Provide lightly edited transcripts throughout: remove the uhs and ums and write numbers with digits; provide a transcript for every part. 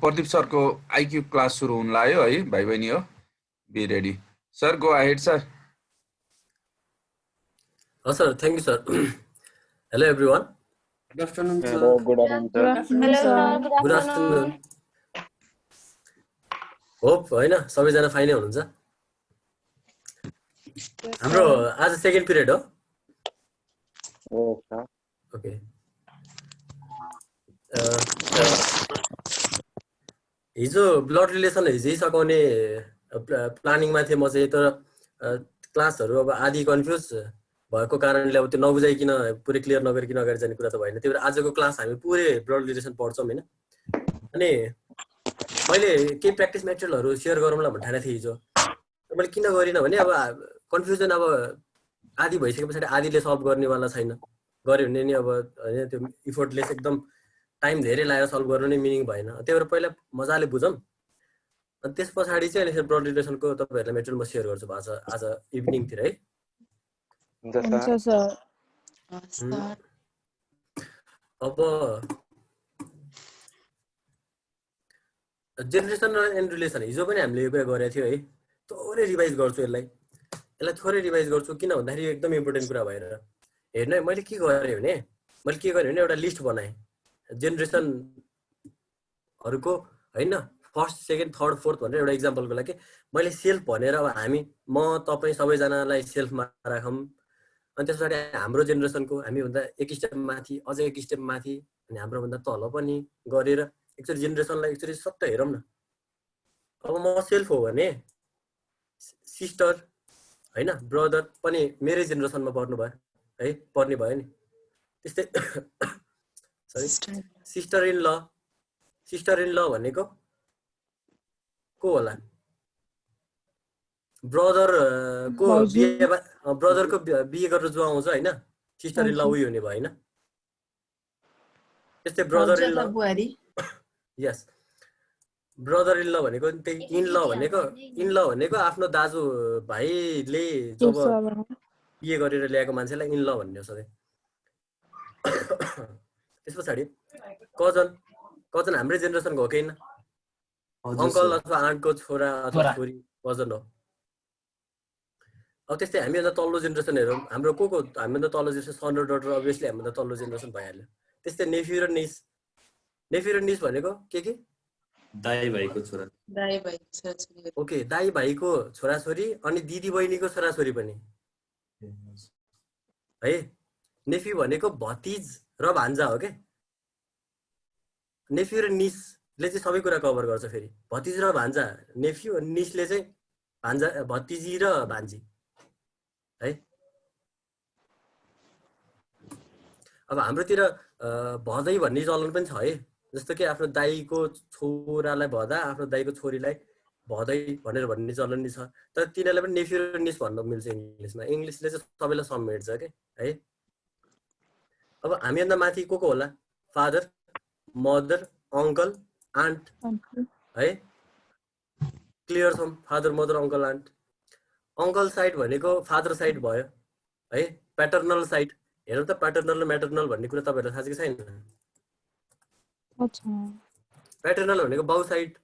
प्रदीप सरको IQ class सुरु हुन लाग्यो है भाइ बहिनी हो be ready sir go ahead sir sir, thank you sir. Hello everyone. Good afternoon sir. Hello, good afternoon, sir. Hello sir. Good afternoon. Hope हैन सबैजना फाइनै हुनुहुन्छ। हाम्रो आज सेकेन्ड पिरियड हो। Yes, sir. ओके। हिजो ब्लड रिलेसन हिजै सकाउने प्लानिङमा थिएँ म चाहिँ, तर क्लासहरु अब आधी कन्फ्युज भएको कारणले अब त्यो नबुझाइकिन पुरै क्लियर नगरिकिन अगाडि जाने कुरा त भएन। त्यही भएर आजको क्लास हामी पुरै ब्लड रिलेसन पढ्छौँ हैन। अनि मैले केही प्र्याक्टिस मेटेरियलहरु शेयर गरौँला भन्ने ठानेको थिएँ हिजो। मैले किन गरिन भने अब कन्फ्युजन अब आधी भइसके पछाडी आधीले सल्भ गर्नेवाला छैन। गर्यो भने नि अब हैन त्यो इफोर्टलेस एकदम टाइम धेरै लागेर सल्भ गर्नु नै मिनिङ भएन। त्यही भएर पहिला मजाले बुझौँ अनि त्यस पछाडी चाहिँ अनि ब्लड रिलेसनको तपाईहरुलाई मेटेरियल म शेयर गर्छु आज इभिनिङ तिर है। हुन्छ सर। अब जेनरेसन एन्ड रिलेसन हिजो पनि हामीले यो कुरा गरेको थियो है। थोरै रिभाइज गर्छु यसलाई थोरै रिभाइज गर्छु किन भन्दाखेरि एकदम इम्पोर्टेन्ट कुरा भएर हेर्नु है। मैले के गरेँ भने एउटा लिस्ट बनाएँ जेनरेसनहरुको हैन, फर्स्ट सेकेन्ड थर्ड फोर्थ भनेर एउटा इक्जाम्पलको लागि मैले सेल्फ भनेर अब हामी म तपाई सबैजनालाई सेल्फमा राखौँ। अनि त्यसपछि हाम्रो जेनरेसनको हामीभन्दा एक स्टेप माथि अझ एक स्टेप माथि अनि हाम्रो भन्दा तल पनि गरेर एकचोटि जेनरेसनलाई एकचोटि सट्ट हेरौँ न। अब म सेल्फ हो भने सिस्टर हैन ब्रदर पनि मेरै जेनरेसनमा पर्नु भयो है, पर्ने भयो नि। त्यस्तै सरी सिस्टर इन ल भनेको को होला? ब्रदरको बिहे गरेर जो आउँछ हैन सिस्टर इन ल उही हुने भयो हैन। त्यस्तै ब्रदर इन ल यस ब्रदर इन ल भनेको त्यही इन ल भनेको आफ्नो दाजु भाइले जब बिहे गरेर ल्याएको मान्छेलाई इन ल भन्ने हो सधैँ। त्यस पछाडी कजन हाम्रै जेनरेसनको हो कि हैन? अंकल अथवा आन्टको छोरा अथवा छोरी कजन हो। अब त्यस्तै हामीभन्दा तल्लो जेनरेसन हेरौँ, हाम्रो को हामीभन्दा तल्लो जेनरेसन सन र डटर अभियसली हामीभन्दा तल्लो जेनरेसन भइहाल्यो। त्यस्तै नेफ्यू र निस भनेको के दाइ भाइको छोरा, ओके दाइ भाइको छोराछोरी अनि दिदी बहिनीको छोराछोरी पनि है। नेफ्यू भनेको भतिज र भान्जा हो के। नेफ्यू र निसले चाहिँ सबै कुरा कभर गर्छ। फेरि भतिज र भान्जा नेफ्यू, निसले चाहिँ भान्जा भतिजी र भान्जी है। अब हाम्रोतिर भदै भन्ने चलन पनि छ है। जस्तो कि आफ्नो दाइको छोरालाई भदा आफ्नो दाइको छोरीलाई भदै भनेर भन्ने चलन नि छ। तर तिनीहरूलाई पनि नेफ्यू र निस भन्न मिल्छ इङ्ग्लिसमा। इङ्ग्लिसले चाहिँ सबैलाई समेट्छ के है। अब हामीभन्दा माथि को होला? फादर, मदर, अङ्कल, आन्ट है। क्लियर छौँ? Father, mother, uncle, aunt. Uncle side भनेको फादर साइड भयो है। प्याटर्नल साइड हेर्नु त, प्याटर्नल र म्याटर्नल भन्ने कुरा तपाईहरुलाई थाहा छ कि छैन? प्याटर्नल भनेको बाउ साइड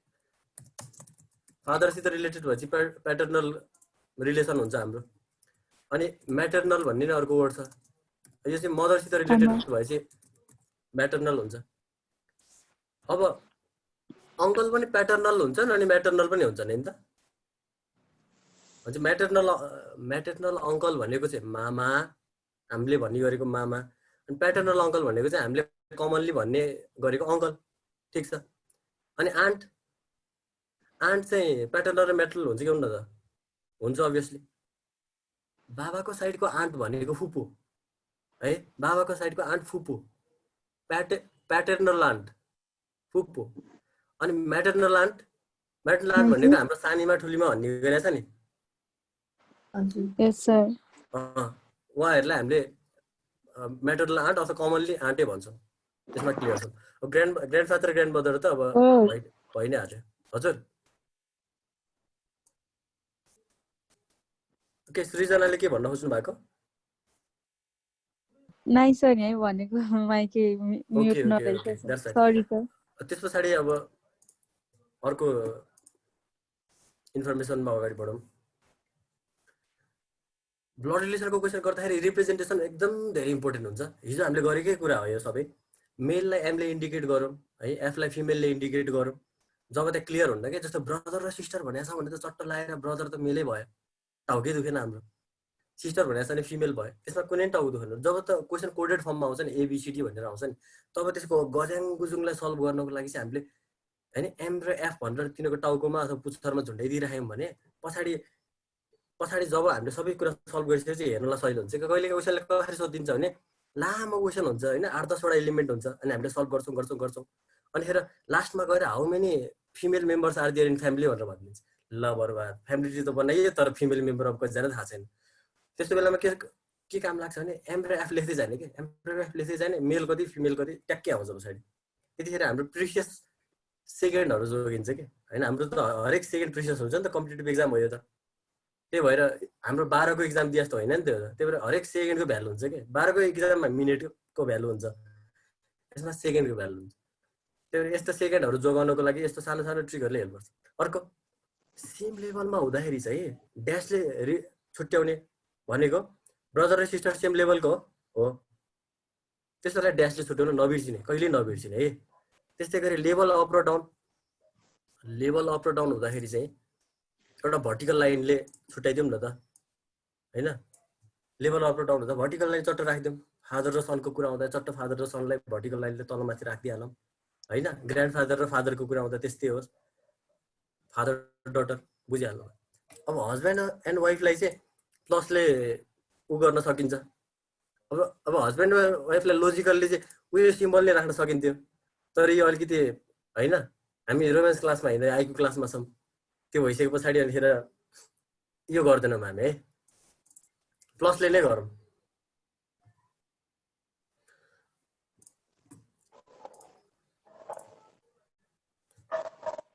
फादरसित रिलेटेड भएपछि प्याटर्नल रिलेसन हुन्छ हाम्रो। अनि म्याटर्नल भन्ने नै अर्को वर्ड छ, यो चाहिँ मदरसित रिलेटेड भएपछि म्याटर्नल हुन्छ। अब अङ्कल पनि प्याटर्नल हुन्छन् अनि म्याटर्नल पनि हुन्छन् हैन त। हुन्छ म्याटर्नल अङ्कल भनेको चाहिँ मामा, हामीले भन्ने गरेको मामा। अनि प्याटर्नल अङ्कल भनेको चाहिँ हामीले कमनली भन्ने गरेको अङ्कल। ठिक छ। अनि आन्ट चाहिँ प्याटर्नल र म्याटर्नल हुन्छ कि हुन्न त? हुन्छ अभियसली। बाबाको साइडको आन्ट भनेको फुपू है। बाबाको साइडको आन्ट फुपू, प्याटर्नल आन्ट फुपू। अनि म्याटर्नल आन्ट भनेको हाम्रो सानीमा ठुलीमा भन्ने गरेछ नि। यस सर। उहाँहरूलाई हामीले म्याटर्नल आन्ट अथवा कमनली आन्टै भन्छौँ। त्यसमा क्लियर छ। ग्रान्डफादर ग्रान्ड मदर त अब भइ नै हाल्यो। हजुर ओके। सृजनाले के भन्न खोज्नु भएको? नाइ सर यही भनेको माइक म्युट नरहेछ। Sorry sir. त्यस पछाडी अब अर्को इन्फर्मेसनमा अगाडि बढौँ। ब्लड रिलेसनको क्वेसन गर्दाखेरि रिप्रेजेन्टेसन एकदम धेरै इम्पोर्टेन्ट हुन्छ। हिजो हामीले गरेकै कुरा हो यो सबै। मेललाई एमले इन्डिकेट गरौँ है, एफलाई फिमेलले इन्डिकेट गरौँ। जब त्यहाँ क्लियर हुन्छ कि जस्तो ब्रदर र सिस्टर भनेको छ भने त चट्ट लागेर ब्रदर त मेलै भयो, टाउकै दुखेन हाम्रो। सिस्टर भनेको छ भने फिमेल भयो, त्यसमा कुनै टाउको दुखेन। जब त क्वेसन कोडेड फर्ममा आउँछ नि, एबिसिडी भनेर आउँछ नि, तब त्यसको गज्याङ गुजुङलाई सल्भ गर्नको लागि चाहिँ हामीले होइन एम र एफ भनेर तिनीहरूको टाउकोमा अथवा पुच्छरमा झुन्डाइदिइराख्यौँ भने पछाडि जब हामीले सबै कुरा सल्भ गरिसकेपछि हेर्नलाई सजिलो हुन्छ। कहिले क्वेसनले कसरी सोधिदिन्छ भने लामो क्वेसन हुन्छ होइन, 8-10वटा एलिमेन्ट हुन्छ, अनि हामीले सल्भ गर्छौँ अनि फेरि लास्टमा गएर how many female members are there in family भनेर भनिदिन्छ। ल बर्बाद, फ्यामिली ट्री त बनाइयो तर फिमेल मेम्बर अब कतिजना थाहा छैन। त्यस्तो बेलामा के काम लाग्छ भने एम र एफ लेख्दै जाने कि, एम र एफ लेख्दै जाने, मेल कति फिमेल कति ट्याक्कै आउँछ पछाडि। त्यतिखेर हाम्रो प्रिसियस सेकेन्डहरू जोगिन्छ कि होइन। हाम्रो त हरेक सेकेन्ड प्रिसियस हुन्छ नि त, कम्पिटेटिभ एक्जाम हो यो त। त्यही भएर हाम्रो 12को एक्जाम दिए जस्तो होइन नि त्यो। त्यही भएर हरेक सेकेन्डको भ्यालु हुन्छ कि, 12को एक्जाममा मिनेटको भ्यालु हुन्छ, यसमा सेकेन्डको भ्यालु हुन्छ। त्यही भएर यस्तो सेकेन्डहरू जोगाउनको लागि यस्तो सानो सानो ट्रिकहरूले हेल्प गर्छ। अर्को सेम लेभलमा हुँदाखेरि चाहिँ ड्यासले छुट्याउने भनेको ब्रदर र सिस्टर सेम लेभलको हो, त्यसैलाई ड्यासले छुट्याउनु नबिर्सिने, कहिल्यै नबिर्सिने है। त्यस्तै गरी लेभल अप र डाउन हुँदाखेरि चाहिँ एउटा भर्टिकल लाइनले छुट्याइदिउँ न त होइन। लेभल अप र डाउन हुँदा भर्टिकल लाइन चट्ट राखिदिउँ। फादर र सनको कुरा आउँदा चट्ट फादर र सनलाई भर्टिकल लाइनले तलमाथि राखिदिइहालौँ होइन। ग्रान्ड फादर र फादरको कुरा आउँदा त्यस्तै होस्, फादर डटर बुझिहाल्नु। अब हस्बेन्ड एन्ड वाइफलाई चाहिँ प्लसले उ गर्न सकिन्छ। अब हस्बेन्ड वाइफलाई लोजिकल्ली चाहिँ उयो सिम्बल नै राख्न सकिन्थ्यो, तर यो अलिकति होइन, हामी रोमान्स क्लासमा होइन आइक्यू क्लासमा छौँ। त्यो भइसके पछाडि अनिखेर यो गर्दैनौँ हामी है, प्लसले नै गरौँ।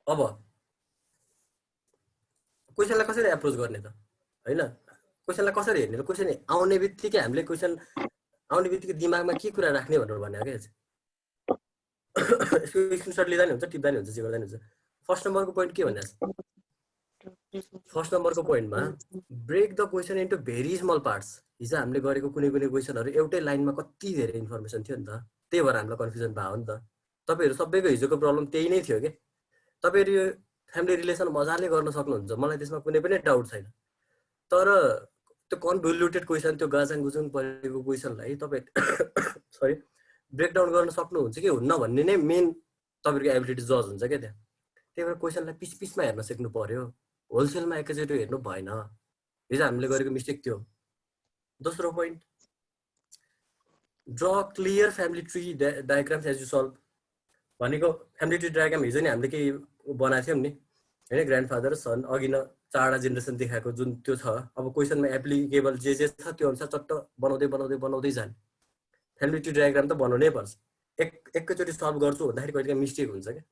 अब क्वेसनलाई कसरी एप्रोच गर्ने त होइन, क्वेसनलाई कसरी हेर्ने? क्वेसन आउने बित्तिकै हामीले क्वेसन आउने बित्तिकै दिमागमा के कुरा राख्ने भनेर भन्यो क्या। यसको स्क्रिनसट लिँदा नि हुन्छ, टिप्दा नि हुन्छ, जे गर्दा नि हुन्छ। फर्स्ट नम्बरको पोइन्ट के भन्ने? फर्स्ट नम्बरको पोइन्टमा break the question into very small parts. हिजो हामीले गरेको कुनै क्वेसनहरू एउटै लाइनमा कति धेरै इन्फर्मेसन थियो नि त, त्यही भएर हामीलाई कन्फ्युजन भयो नि त। तपाईँहरू सबैको हिजोको प्रब्लम त्यही नै थियो कि। तपाईँहरू यो फ्यामिली रिलेसन मजाले गर्न सक्नुहुन्छ, मलाई त्यसमा कुनै पनि डाउट छैन। तर त्यो कन्भोल्युटेड क्वेसन, त्यो गाजाङ गुजुङ परेको क्वेसनलाई तपाईँ सरी ब्रेकडाउन गर्न सक्नुहुन्छ कि हुन्न भन्ने नै मेन तपाईँको एबिलिटी जज हुन्छ क्या त्यहाँ। त्यही भएर क्वेसनलाई पिस पिसमा हेर्न सिक्नु पर्यो, होलसेलमा एकैचोटि हेर्नु भएन। हिजो हामीले गरेको मिस्टेक थियो। दोस्रो point, draw clear family tree diagrams as you solve भनेको। फ्यामिली ट्री डायग्राम हिजो नि हामीले केही बनाएको थियौँ नि होइन, ग्रान्ड फादर सन अघि न 4वटा जेनेरेसन देखाएको जुन त्यो छ। अब क्वेसनमा एप्लिकेबल जे छ त्यो अनुसार चट्ट बनाउँदै जाने। फ्यामिली ट्री डायग्राम त बनाउनै पर्छ। एकैचोटि सल्भ गर्छु भन्दाखेरि कहिलेकाहीँ मिस्टेक हुन्छ क्या।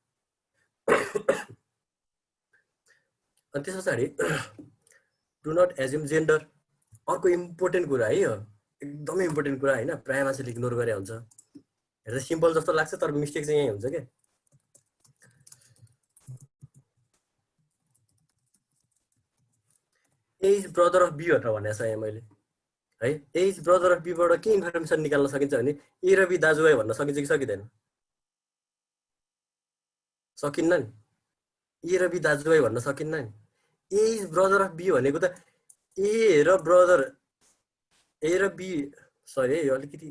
अनि त्यस पछाडि डु नट एज्युम जेन्डर, अर्को इम्पोर्टेन्ट कुरा है, यो एकदमै इम्पोर्टेन्ट कुरा होइन। प्रायः मान्छेले इग्नोर गरे हुन्छ, हेर्दा सिम्पल जस्तो लाग्छ तर मिस्टेक चाहिँ यहीँ हुन्छ क्या। एज ब्रदर अफ बी भनेर भनेको छ यहाँ मैले है। एज ब्रदर अफ बीबाट के इन्फर्मेसन निकाल्न सकिन्छ भने ए र बी दाजुभाइ भन्न सकिन्छ कि सकिँदैन? सकिन्न नि, ए र बी दाजुभाइ भन्न सकिन्न नि। एज ब्रदर अफ बी भनेको त ए र बी सरी है, यो अलिकति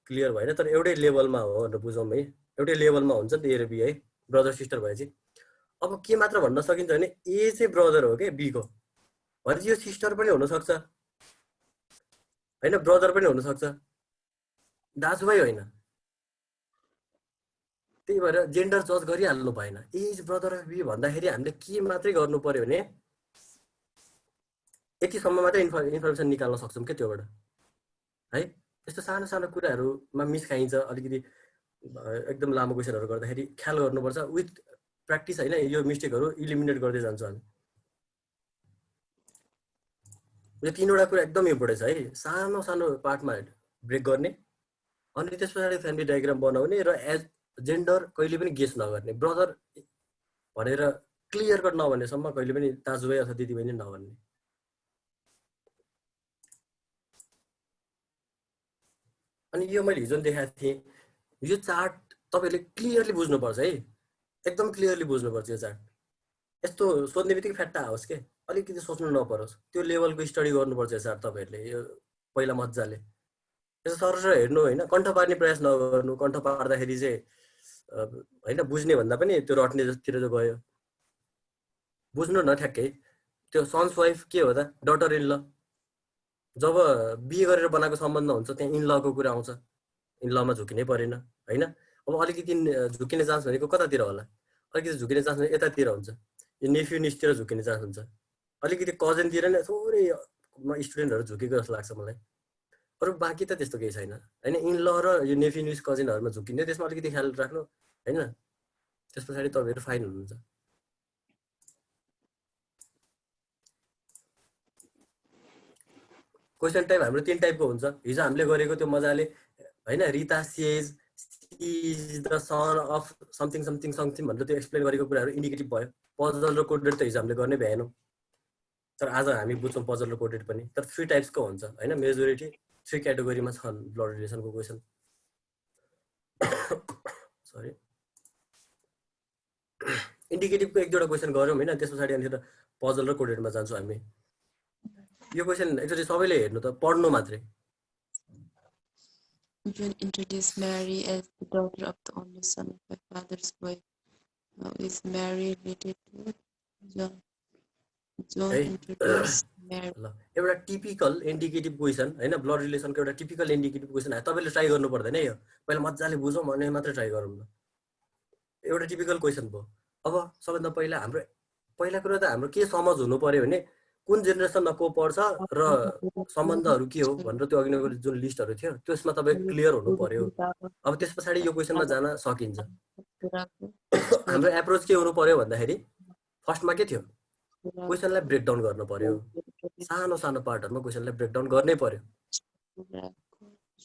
क्लियर भएन, तर एउटै लेभलमा हो भनेर बुझौँ है। एउटै लेभलमा हुन्छ नि त ए र बी है, ब्रदर सिस्टर भएपछि। अब के मात्र भन्न सकिन्छ भने ए चाहिँ ब्रदर हो क्या बीको, भनेपछि यो सिस्टर पनि हुनसक्छ होइन, ब्रदर पनि हुनसक्छ, दाजुभाइ होइन। त्यही भएर जेन्डर जज गरिहाल्नु भएन। एज ब्रदर अफ बी भन्दाखेरि हामीले के मात्रै गर्नु पर्यो भने यतिसम्म मात्रै इन्फर्मेसन निकाल्न सक्छौँ क्या त्योबाट है। यस्तो सानो सानो कुराहरूमा मिस खाइन्छ अलिकति। एकदम लामो क्वेसनहरू गर्दाखेरि ख्याल गर्नुपर्छ। विथ प्र्याक्टिस होइन, यो मिस्टेकहरू इलिमिनेट गर्दै जान्छौँ हामी। यो 3वटा कुरा एकदम इम्पोर्टेन्ट छ है। सानो सानो पार्टमा ब्रेक गर्ने, अनि त्यस पछाडि फ्यामिली डायग्राम बनाउने, र एज जेन्डर कहिले पनि गेस नगर्ने। ब्रदर भनेर क्लियर कट नभनेसम्म कहिले पनि दाजुभाइ अथवा दिदीबहिनी नभन्ने। अनि यो मैले हिजो देखाएको थिएँ, यो चार्ट तपाईँले क्लियरली बुझ्नुपर्छ है, एकदम क्लियरली बुझ्नुपर्छ यो चार्ट। यस्तो सोध्ने बित्तिकै फ्याट्टा आओस् के, अलिकति सोच्नु नपरोस्, त्यो लेभलको स्टडी गर्नुपर्छ यो चार्ट तपाईँहरूले। यो पहिला मजाले यसो सरसर हेर्नु होइन, कण्ठ पार्ने प्रयास नगर्नु। कण्ठ पार्दाखेरि चाहिँ होइन बुझ्ने भन्दा पनि त्यो रट्ने जतिर चाहिँ गयो। बुझ्नु न ठ्याक्कै। त्यो सन्स वाइफ के हो त, डटर इन ल। जब बिहे गरेर बनाएको सम्बन्ध हुन्छ त्यहाँ इन लको कुरा आउँछ, इन लमा झुकिनै परेन होइन। अब अलिकति झुकिने चान्स भनेको कतातिर होला, अलिकति झुकिने चान्स भनेको यतातिर हुन्छ, यो नेफ्यू निसतिर झुकिने चान्स हुन्छ। अलिकति कजनतिर नै थोरै स्टुडेन्टहरू झुकेको जस्तो लाग्छ मलाई। अरू बाँकी त त्यस्तो केही छैन होइन। इन ल र यो नेफ्यू निस कजनहरूमा झुकिने, त्यसमा अलिकति ख्याल राख्नु होइन। त्यस पछाडि तपाईँहरू फाइन हुनुहुन्छ। क्वेसन टाइप हाम्रो 3 टाइपको हुन्छ। हिजो हामीले गरेको त्यो मजाले होइन, Rita says is the son of something something something भनेर त्यो एक्सप्लेन गरेको कुराहरू इन्डिकेटिभ भयो। पजल र कोडेड त हिजो हामीले गर्नै भएनौँ, तर आज हामी बुझ्छौँ पजल र कोडेड पनि। तर 3 टाइप्सको हुन्छ होइन। मेजोरिटी 3 क्याटेगोरीमा छन् ब्लड रिलेसनको क्वेसन। सरी, इन्डिकेटिभको 1-2वटा क्वेसन गरौँ होइन, त्यस पछाडि अनि पजल र कोडेडमा जान्छौँ हामी। यो क्वेसन एक्चुअली सबैले हेर्नु त, पढ्नु मात्रै। John introduced Mary as the daughter of the only son of my father's wife. Now is Mary related to John? John introduced Mary. ल एउटा टिपिकल इन्डिकेटिभ क्वेसन होइन, ब्लड रिलेसनको एउटा टिपिकल इन्डिकेटिभ क्वेसन आयो। तपाईँले ट्राई गर्नु पर्दैन है, यो पहिला मजाले बुझौँ अनि मात्रै ट्राई गरौँ न। एउटा टिपिकल क्वेसन भयो। अब सबभन्दा पहिला हाम्रो पहिला कुरा त हाम्रो के समझ हुनु पर्यो भने कुन जेनेरेसनमा को पढ्छ र सम्बन्धहरू के हो भनेर त्यो अघि जुन लिस्टहरू थियो त्यसमा तपाईँ क्लियर हुनु पर्यो। अब त्यस पछाडि यो क्वेसनमा जान सकिन्छ। हाम्रो एप्रोच के हुनु पर्यो भन्दाखेरि फर्स्टमा के थियो, क्वेसनलाई ब्रेकडाउन गर्नु पर्यो। सानो सानो पार्टहरुमा क्वेसनलाई ब्रेकडाउन गर्नै पर्यो।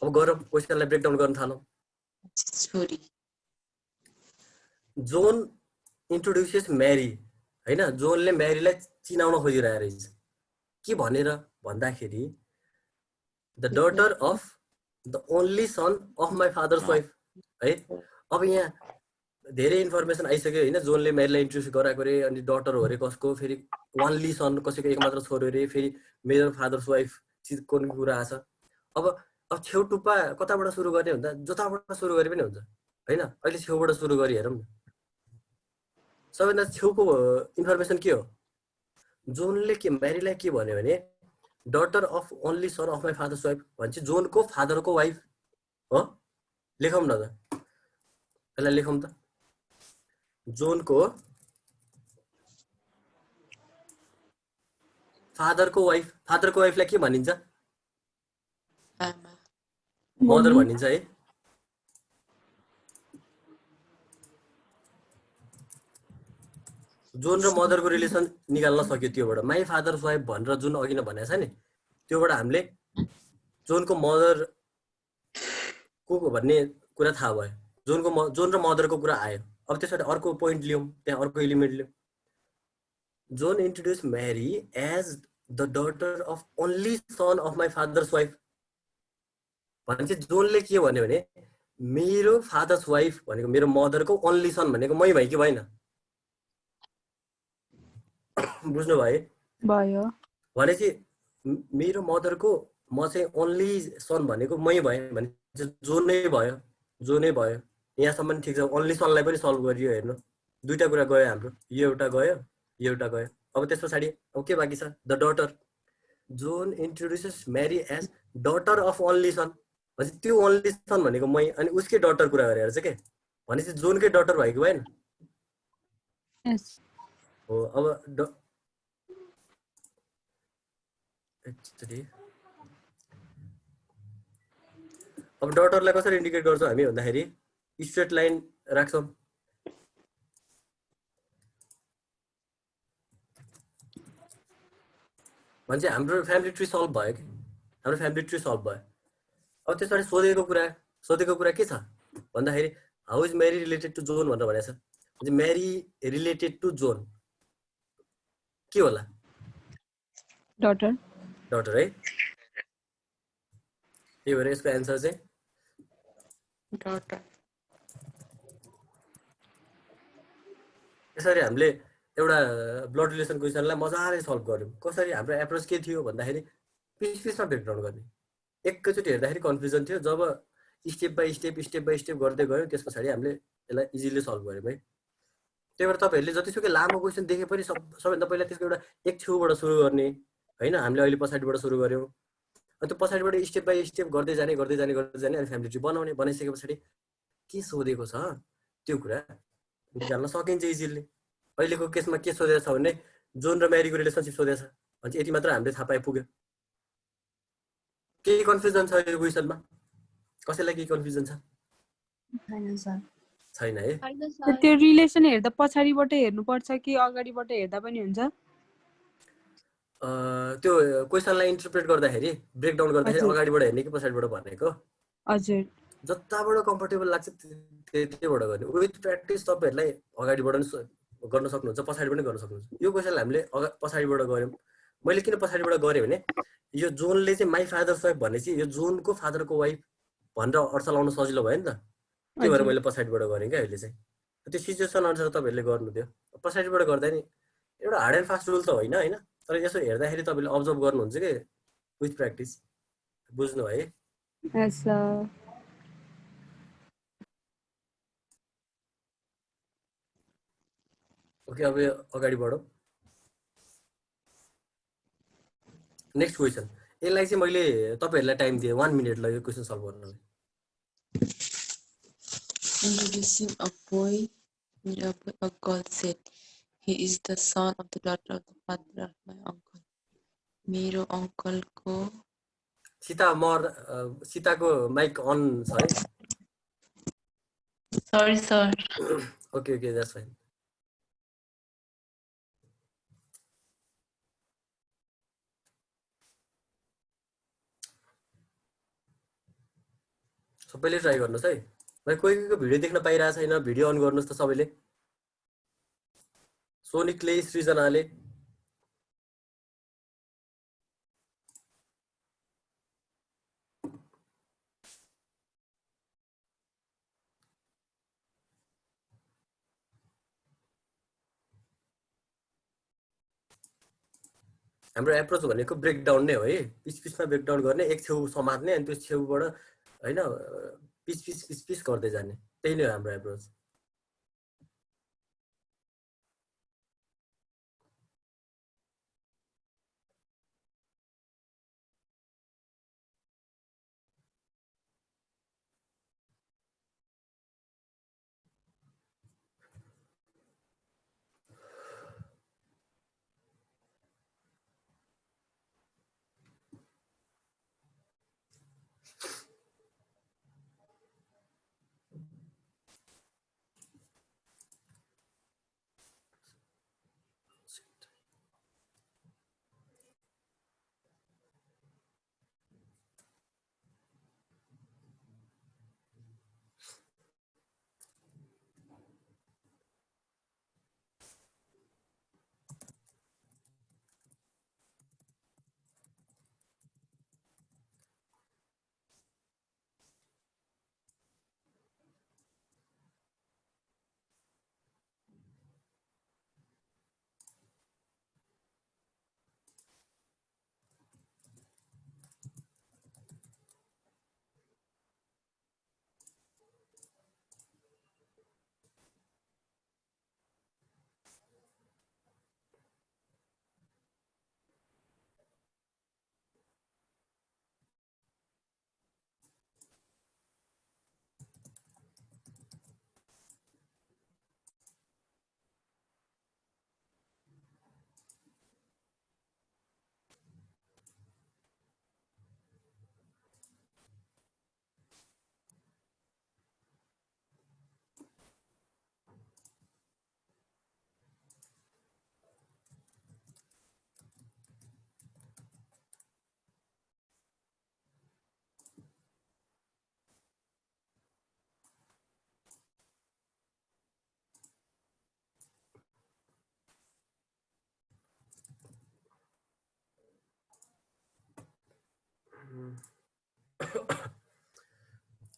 अब गरौँ, क्वेसनलाई ब्रेकडाउन गर्न थालौँ। जोन इन्ट्रोड्युसेस म्यारी हैन, जोनले म्यारीलाई चिनाउन खोजिरहेको रहेछ। के भनेर भन्दाखेरि the daughter of the only son of my father's wife है। अब यहाँ धेरै इन्फर्मेसन आइसक्यो हैन। जोनले म्यारीलाई इन्ट्रोड्युस गराएको रे, अनि डटर हो रे कसको, फेरि ओन्ली सन कसैको एकमात्र छोरो रे, फेरि मेरो फादर्स वाइफ चिजको कुरा आछ। अब छेउटुप्पा कताबाट सुरु गर्ने भन्दा जताबाट सुरु गरे पनि हुन्छ हैन। अहिले छेउबाट सुरु गरी हेरौँ न। सबैभन्दा छेउको इन्फर्मेसन के हो, जोनले के म्यारीलाई के भन्यो भने daughter of only son of my father's wife भन्छ। जोनको फादरको वाइफ हो। लेखौँ न त, यसलाई लेखौँ त। जोनको फादरको वाइफ, फादरको वाइफलाई के भनिन्छ, मदर भनिन्छ है। जोन र मदरको रिलेसन निकाल्न सक्यो त्योबाट। माई फादर्स वाइफ भनेर जुन अघि नै भनेको छ नि, त्योबाट हामीले जोनको मदर को भन्ने कुरा थाहा भयो। जोन र मदरको कुरा आयो। अब त्यसबाट अर्को पोइन्ट लियौँ, त्यहाँ अर्को एलिमेन्ट लियौँ। John introduce Mary as the daughter of only son of my father's wife भनेपछि जोनले के भन्यो भने मेरो फादर्स वाइफ भनेको मेरो मदरको ओन्ली सन भनेको मै भएँ कि भएन, बुझ्नु भयो भनेपछि मेरो मदरको म चाहिँ ओन्ली सन भनेको मै भएँ भने जो नै भयो, जो नै भयो। यहाँसम्म ठिक छ। ओन्ली सनलाई पनि सल्भ गरियो। हेर्नु, दुईटा कुरा गयो हाम्रो, यो एउटा गयो, यो एउटा गयो। अब त्यस पछाडि अब के बाँकी छ, the daughter. John introduces Mary as daughter of only son भनेपछि त्यो ओन्ली सन भनेको मै, अनि उसकै डटर कुरा गरेर चाहिँ के भनेपछि जोनकै डटर भएको भएन हो। अब अब डटरलाई कसरी इन्डिकेट गर्छौँ हामी भन्दाखेरि स्ट्रेट लाइन राख्छौँ। भन्छ हाम्रो फ्यामिली ट्री सल्भ भयो कि, हाम्रो फ्यामिली ट्री सल्भ भयो। अब त्यसबाट सोधेको कुरा के छ भन्दाखेरि how is Mary related to John भनेर भनेको छ। म्यारी रिलेटेड टु जोन के होला daughter. डटर है त्यही भएर यसको एन्सर चाहिँ daughter. यसरी हामीले एउटा ब्लड रिलेसन क्वेसनलाई मजाले सल्भ गर्यौँ कसरी हाम्रो एप्रोच के थियो भन्दाखेरि पिस पिसमा ब्रेकडाउन गर्ने एकैचोटि हेर्दाखेरि कन्फ्युजन थियो जब स्टेप बाई स्टेप गर्दै गयौँ त्यस पछाडि हामीले यसलाई इजिली सल्भ गऱ्यौँ है त्यही भएर तपाईँहरूले जतिसुकै लामो क्वेसन देखे पनि सबैभन्दा पहिला त्यसको एउटा एक छेउबाट सुरु गर्ने होइन हामीले अहिले पछाडिबाट सुरु गऱ्यौँ अनि त्यो पछाडिबाट स्टेप बाई स्टेप गर्दै जाने अनि फ्यामिली ट्री बनाइसके पछाडि के सोधेको छ त्यो कुरा निकाल्न सकिन्छ इजिली अहिलेको केसमा के सोधेको छ भने जोन र म्यारीको रिलेसनसिप सोधेको छ अनि यति मात्र हामीले थाहा पाइपुग्यो केही कन्फ्युजन छ यो क्वेसनमा कसैलाई केही कन्फ्युजन छ छैन है त्यो रिलेसन हेर्दा पछाडिबाट हेर्नुपर्छ कि अगाडिबाट हेर्दा पनि हुन्छ त्यो क्वेसनलाई इन्टरप्रेट गर्दाखेरि ब्रेकडाउन गर्दाखेरि अगाडिबाट हेर्ने कि पछाडिबाट भनेको हजुर जताबाट कम्फर्टेबल लाग्छ त्यहीबाट गर्ने विथ प्र्याक्टिस तपाईँहरूलाई अगाडिबाट पनि गर्न सक्नुहुन्छ पछाडि पनि गर्न सक्नुहुन्छ यो क्वेसनलाई हामीले पछाडिबाट गऱ्यौँ मैले किन पछाडिबाट गरेँ भने यो जोनले चाहिँ माई फादर्स वाइफ भने चाहिँ यो जोनको फादरको वाइफ भनेर अर्थ लाउन सजिलो भयो नि त त्यही भएर मैले पछाडिबाट गरेँ क्या अहिले चाहिँ त्यो सिचुएसन अनुसार तपाईँहरूले गर्नु थियो पछाडिबाट गर्दा नि एउटा हार्ड एन्ड फास्ट रुल त होइन तर यसो हेर्दाखेरि तपाईँले अब्जर्भ गर्नुहुन्छ कि विथ प्र्याक्टिस बुझ्नु है ओके अब अगाडि बढौँ नेक्स्ट क्वेसन यसलाई चाहिँ मैले तपाईँहरूलाई टाइम दिएँ 1 मिनट ल यो क्वेसन सल्भ गर्नलाई Introducing a boy, a girl said, he is the son of the daughter of the father of my uncle. मेरो अङ्कलको सीताको माइक अन छ है Sorry, sir. Okay that's fine सबैले ट्राई गर्नुहोस् है भाइ कोहीको भिडियो देख्न पाइरहेको छैन भिडियो अन गर्नुहोस् त सबैले सोनिकले सृजनाले हाम्रो एप्रोच भनेको ब्रेकडाउन नै हो है पिसमा ब्रेकडाउन गर्ने एक छेउ समात्ने अनि त्यो छेउबाट होइन पिस गर्दै जाने त्यही नै हो हाम्रो एप्रोच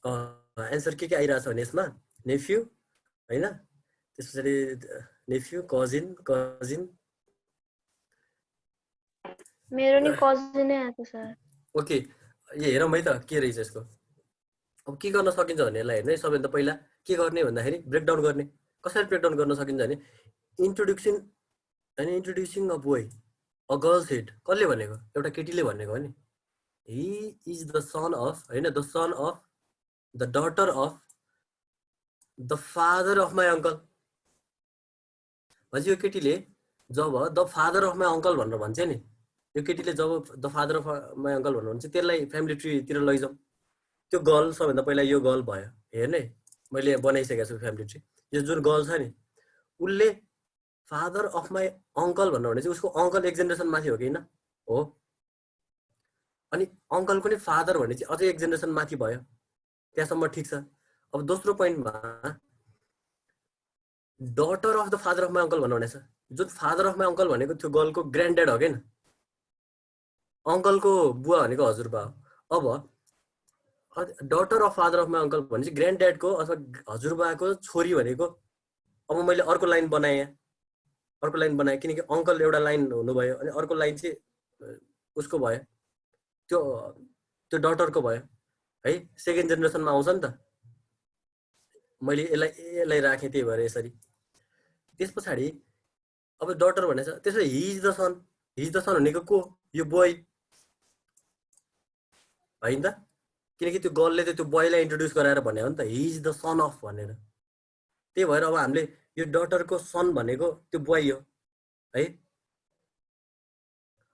एन्सर के आइरहेछ भने यसमा नेफ्यू हैन त्यसपछि नेफ्यू कजिन मेरो नि कजिन नै आएको सर ओके यो हेरौँ है त के रहेछ यसको अब के गर्न सकिन्छ भने यसलाई हेर्नु है सबैभन्दा पहिला के गर्ने भन्दाखेरि ब्रेकडाउन गर्ने कसरी ब्रेकडाउन गर्न सकिन्छ भने introducing a boy a girls head कसले भनेको एउटा केटीले भनेको हो नि he is the son of हैन the son of the daughter of the father of my uncle भनेपछि यो केटीले जब the father of my uncle भनेर भन्छ नि यो केटीले जब the father of my uncle भनेर भन्छ त्यसलाई फ्यामिली ट्रीतिर लैजाउँ त्यो गर्ल सबभन्दा पहिला यो गर्ल भयो हेर्ने मैले बनाइसकेको छु फ्यामिली ट्री यो जुन गर्ल छ नि उसले फादर अफ माई अङ्कल भनेर भने चाहिँ उसको अङ्कल एक जेनेरेसन माथि हो कि होइन हो अनि अङ्कलको नि फादर भने चाहिँ अझै एक जेनेरेसन माथि भयो त्यहाँसम्म ठिक छ अब दोस्रो पोइन्टमा daughter of the father of my uncle भनेर भनेछ जुन फादर अफ माई अङ्कल भनेको त्यो गर्लको ग्रान्ड ड्याड हो क्या अङ्कलको बुवा भनेको हजुरबा हो अब daughter of father of my uncle भने चाहिँ ग्रान्ड ड्याडको अथवा हजुरबाको छोरी भनेको अब मैले अर्को लाइन बनाएँ किनकि अङ्कल एउटा लाइन हुनुभयो अनि अर्को लाइन चाहिँ उसको भयो त्यो डटरको भयो है सेकेन्ड जेनेरेसनमा आउँछ नि त मैले यसलाई राखेँ त्यही भएर यसरी त्यस पछाडि अब डटर भनेछ त्यसो हिज द सन भनेको को यो बोय होइन त किनकि त्यो गर्लले त त्यो बोयलाई इन्ट्रोड्युस गराएर भने हो नि त हिज द सन अफ भनेर त्यही भएर अब हामीले यो डटरको सन भनेको त्यो बोय हो है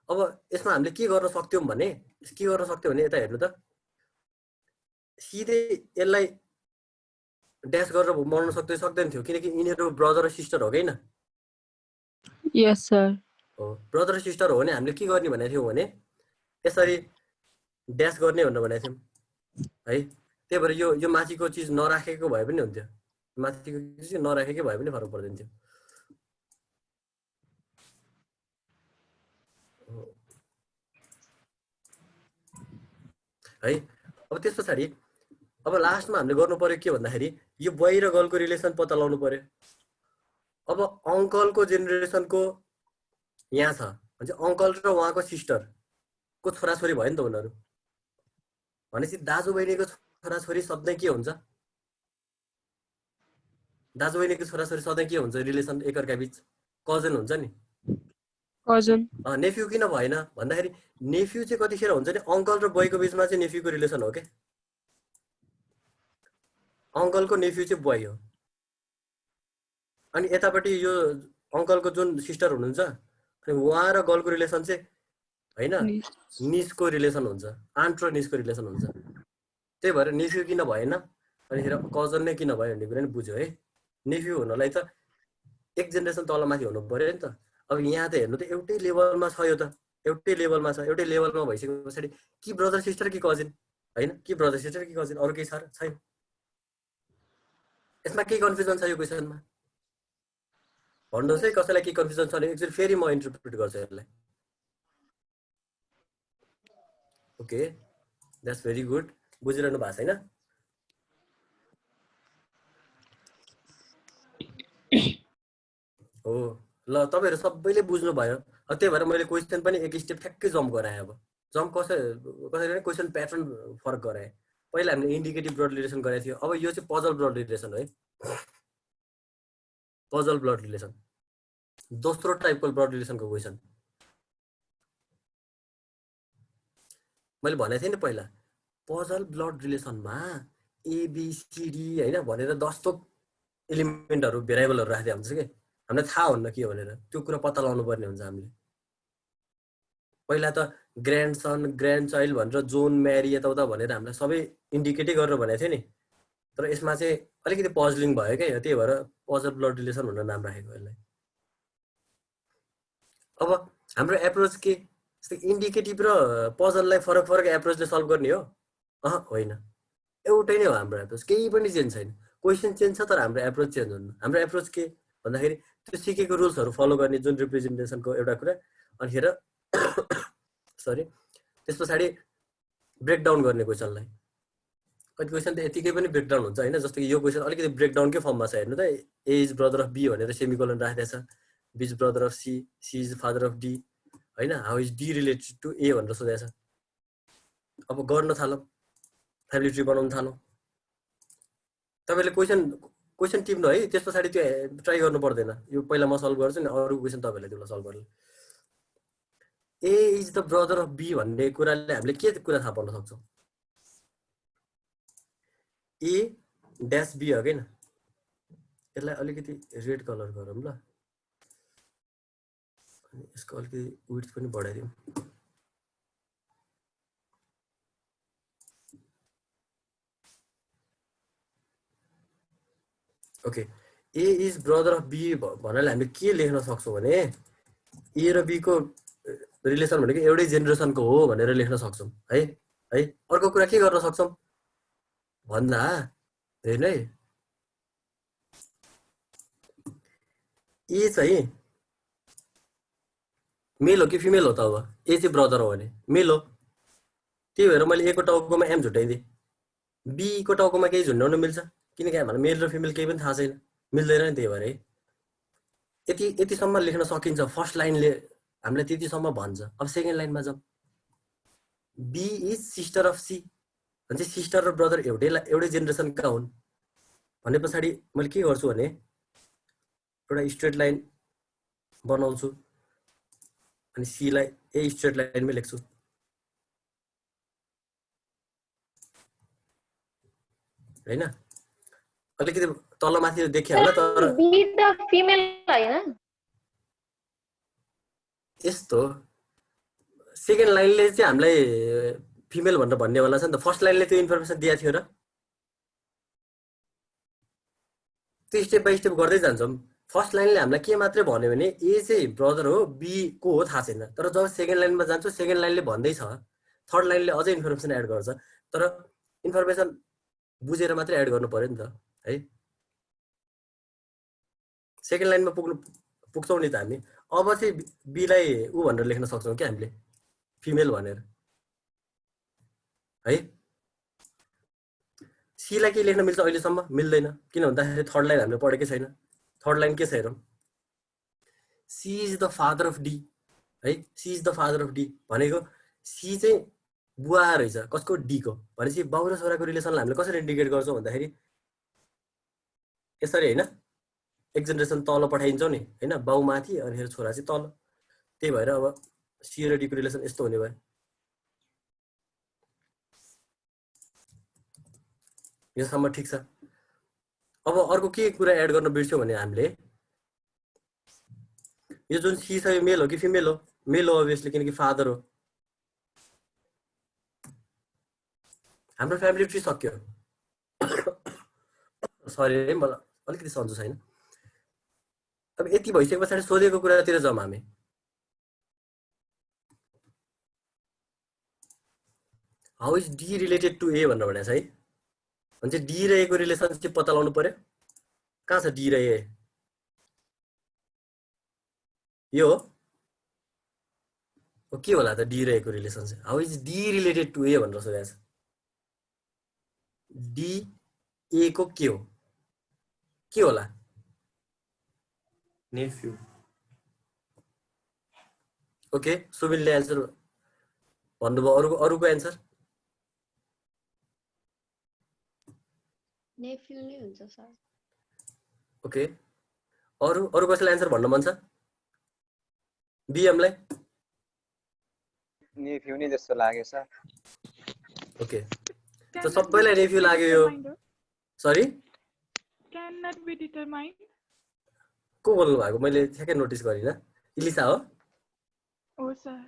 अब यसमा हामीले के गर्न सक्थ्यौँ भने यता हेर्नु त सिधै यसलाई ड्यास गरेर बनाउन सक्दैन थियो किनकि यिनीहरू ब्रदर र सिस्टर हो कि होइन यस सर हो ब्रदर र सिस्टर हो भने हामीले के गर्ने भनेको थियौँ भने यसरी ड्यास गर्ने भनेर भनेको थियौँ है त्यही भएर यो माथिको चिज नराखेको भए पनि हुन्थ्यो माथिको चिज नराखेकै भए पनि फरक पर्दैन थियो है अब त्यस पछाडि अब लास्टमा हामीले गर्नु पर्यो के भन्दाखेरि यो बोय र गर्लको रिलेसन पत्ता लगाउनु पर्यो अब अङ्कलको जेनेरेसनको यहाँ छ भने अङ्कल र उहाँको सिस्टरको छोराछोरी भयो नि त उनीहरू भनेपछि दाजुबहिनीको छोराछोरी सधैँ के हुन्छ दाजुबहिनीको छोराछोरी सधैँ के हुन्छ रिलेसन एकअर्का बीच कजन हुन्छ नि कजन नेफ्यू किन भएन भन्दाखेरि नेफ्यू चाहिँ कतिखेर हुन्छ नि अङ्कल र बोयको बीचमा चाहिँ नेफ्यूको रिलेसन हो क्या अङ्कलको नेफ्यू चाहिँ बोय हो अनि यतापट्टि यो अङ्कलको जुन सिस्टर हुनुहुन्छ अनि उहाँ र गर्लको रिलेसन चाहिँ होइन निसको रिलेसन हुन्छ आन्ट र निसको रिलेसन हुन्छ त्यही भएर नेफ्यू किन भएन अनिखेर कजन नै किन भयो भन्ने कुरा नि बुझ्यो है नेफ्यू हुनलाई त एक जेनेरेसन तल माथि हुनु पर्यो नि त अब यहाँ त हेर्नु त एउटै लेभलमा छ यो त एउटै लेभलमा भइसके पछाडि कि ब्रदर सिस्टर कि कजिन होइन कि ब्रदर सिस्टर कि कजिन अरू केही छ र छैन यसमा केही कन्फ्युजन छ यो क्वेसनमा भन्नुहोस् है कसैलाई केही कन्फ्युजन छ भने एकचोटि फेरि म इन्टरप्रिट गर्छु यसलाई ओके द्याट्स भेरी गुड बुझिरहनु भएको छैन हो ल तपाईँहरू सबैले बुझ्नुभयो त्यही भएर मैले क्वेसन पनि एक स्टेप ठ्याक्कै जम्प गराएँ अब जम्प कसरी क्वेसन प्याटर्न फरक गराएँ पहिला हामीले इन्डिकेटिभ ब्लड रिलेसन गरेको थियो अब यो चाहिँ पजल ब्लड रिलेसन है पजल ब्लड रिलेसन दोस्रो टाइपको ब्लड रिलेसनको क्वेसन मैले भनेको थिएँ नि पहिला पजल ब्लड रिलेसनमा एबिसिडी होइन भनेर 10 थोक एलिमेन्टहरू भेरिएबलहरू राख्दै हुन्छ कि हामीलाई थाहा हुन्न के भनेर त्यो कुरा पत्ता लगाउनु पर्ने हुन्छ हामीले पहिला त ग्रान्ड सन ग्रान्ड चाइल्ड भनेर जोन म्यारी यताउता भनेर हामीलाई सबै इन्डिकेटै गरेर भनेको थियो नि तर यसमा चाहिँ अलिकति पजलिङ भयो क्या त्यही भएर पजल ब्लड रिलेसन भनेर नाम राखेको यसलाई अब हाम्रो एप्रोच के इन्डिकेटिभ र पजललाई फरक फरक एप्रोचले सल्भ गर्ने हो होइन एउटै नै हो हाम्रो एप्रोच केही पनि चेन्ज छैन क्वेसन चेन्ज छ तर हाम्रो एप्रोच चेन्ज हुन्न हाम्रो एप्रोच के भन्दाखेरि त्यो सिकेको रुल्सहरू फलो गर्ने जुन रिप्रेजेन्टेसनको एउटा कुरा अनिखेर सरी त्यस पछाडि ब्रेकडाउन गर्ने क्वेसनलाई। कति क्वेसन त यतिकै पनि ब्रेकडाउन हुन्छ होइन, जस्तो कि यो क्वेसन अलिकति ब्रेकडाउनकै फर्ममा छ। हेर्नु त, A is brother of B भनेर सेमिकोलन राखेको छ, B is brother of C, C is father of D होइन, how is D related to A भनेर सोधेको छ। अब गर्न थालौँ, फ्यामिली ट्री बनाउन थालौँ। तपाईँले क्वेसन टिप्नु है, त्यस पछाडि त्यो ट्राई गर्नु पर्दैन। यो पहिला म सल्भ गर्छु नि, अरू क्वेसन तपाईँहरूले त्यसलाई सल्भ गर्नु। A is the brother of B भन्ने कुराले हामीले के कुरा थाहा पाउन सक्छौँ? ए ड्यास बी हो कि न, यसलाई अलिकति रेड कलर गरौँ ल, अनि यसको अलिकति विड्थ पनि बढाइदिउँ। Okay, A is brother of B भन्नाले हामीले के लेख्न सक्छौँ भने ए र बी को रिलेसन भनेको एउटै जेनेरेसनको हो भनेर लेख्न सक्छौँ है। अर्को कुरा के गर्न सक्छौँ भन्दा हेर्नु है, ए चाहिँ मेल हो कि फिमेल हो त? अब ए चाहिँ ब्रदर हो भने मेल हो, त्यही भएर मैले ए को टाउकोमा एम झुटाइदिएँ। बी को टाउकोमा केही झुन्डाउन मिल्छ? किनकि हामीलाई मेल र फिमेल केही पनि थाहा छैन, मिल्दैन नि। त्यही भएर है यतिसम्म लेख्न सकिन्छ। फर्स्ट लाइनले हामीलाई त्यतिसम्म भन्छ। अब सेकेन्ड लाइनमा जाउँ, B is sister of C भने चाहिँ सिस्टर र ब्रदर एउटै जेनेरेसनका हुन् भने पछाडि मैले के गर्छु भने एउटा स्ट्रेट लाइन बनाउँछु अनि सीलाई ए स्ट्रेट लाइनमै लेख्छु हैन। अलिकति तल माथि देखियो होला, तर बी त फिमेल हैन। यस्तो सेकेन्ड लाइनले चाहिँ हामीलाई फिमेल भनेर भन्नेवाला छ नि त। फर्स्ट लाइनले त्यो इन्फर्मेसन दिएको थियो र त्यो स्टेप बाई स्टेप गर्दै जान्छौँ। फर्स्ट लाइनले हामीलाई के मात्रै भन्यो भने ए चाहिँ ब्रदर हो, बी को हो थाहा छैन। तर जब सेकेन्ड लाइनमा जान्छौँ, सेकेन्ड लाइनले भन्दैछ, थर्ड लाइनले अझै इन्फर्मेसन एड गर्छ। तर इन्फर्मेसन बुझेर मात्रै एड गर्नु पर्यो नि त है। सेकेन्ड लाइनमा पुग्छौँ नि त हामी। अब चाहिँ बीलाई ऊ भनेर लेख्न सक्छौँ क्या हामीले, फिमेल भनेर है। सीलाई के लेख्न मिल्छ? अहिलेसम्म मिल्दैन। किन भन्दाखेरि थर्ड लाइन हामीले पढेकै छैन। थर्ड लाइन के छ हेरौँ, C is the father of D है। C is the father of D भनेको सी चाहिँ बुवा रहेछ कसको? डी को। भनेपछि बाउ र छोराको रिलेसनलाई हामीले कसरी इन्डिकेट गर्छौँ भन्दाखेरि यसरी होइन, एक जेनेरेसन तल पठाइन्छौँ नि होइन, बाउ माथि अनि छोरा चाहिँ तल। त्यही भएर अब सी र डी को रिलेसन यस्तो हुने भयो। योसम्म ठिक छ। अब अर्को के कुरा एड गर्न बिर्स्यौँ भने हामीले यो जुन सी छ यो मेल हो कि फिमेल हो? मेल हो अभियसली, किनकि फादर हो। हाम्रो फ्यामिली ट्री सक्यो। सरी है, मलाई अलिकति सन्चो छैन। अब यति भइसके पछाडि सोधेको कुरातिर जाउँ हामी। How is D related to A भनेर भनेको छ है। भने चाहिँ डी र ए को रिलेसनसिप पत्ता लगाउनु पर्यो। कहाँ छ डी र ए? यो हो के होला त डी र ए को relationship? How is D related to A भनेर सोधेको छ। डी ए को के हो? के होला? नेफ्यू। ओके, सुबिनले एन्सर भन्नुभयो। अरूको एन्सर? नेफ्यू नै हुन्छ सर। ओके, अरू कसैलाई एन्सर भन्न मन छ? बीएमलाई नेफ्यू नै जस्तो लाग्यो सर। ओके, त सबैलाई नेफ्यू लाग्यो यो। Sorry, can not be determined. को बोल्नु भएको? मैले ठ्याक्कै नोटिस गरिनँ। इलिसा हो? हो सर।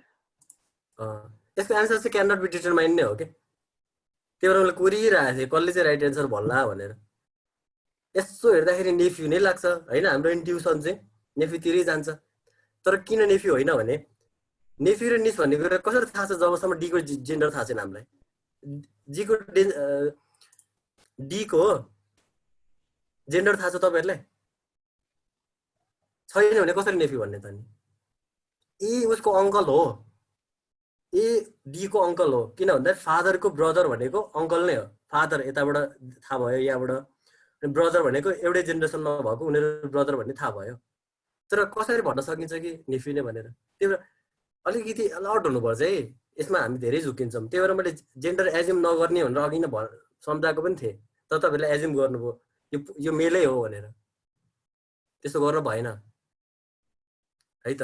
यसको एन्सर चाहिँ क्यान नट बी डिटरमाइन्ड नै हो कि। त्यही भएर मैले कोरिरहेको थिएँ कसले चाहिँ राइट एन्सर भन्ला भनेर। यसो हेर्दाखेरि नेफ्यू नै लाग्छ होइन। हाम्रो इन्ट्युसन चाहिँ नेफ्यूतिरै जान्छ। तर किन नेफ्यू होइन भने नेफ्यू र निस भन्ने कुरा कसरी थाहा छ? जबसम्म डी को जेन्डर थाहा छैन हामीलाई। डी को जेन्डर थाहा छ तपाईँहरूलाई? छैन भने कसरी नेफ्यू भन्ने त? नि ए उसको अङ्कल हो, ए डी को अङ्कल हो, किन भन्दा फादरको ब्रदर भनेको अङ्कल नै हो। फादर यताबाट थाहा भयो, यहाँबाट ब्रदर भनेको एउटै जेनेरेसनमा भएको उनीहरू ब्रदर भन्ने थाहा भयो। तर कसरी भन्न सकिन्छ कि नेफ्यू नै भनेर, त्यही भएर अलिकति अलर्ट हुनुपर्छ है, यसमा हामी धेरै झुकिन्छौँ। त्यही भएर मैले जेन्डर एज्युम नगर्ने भनेर अघि नै सम्झाएको पनि थिएँ, तर तपाईँहरूले एज्युम गर्नुभयो यो मेलै हो भनेर। त्यस्तो गर्न भएन है त।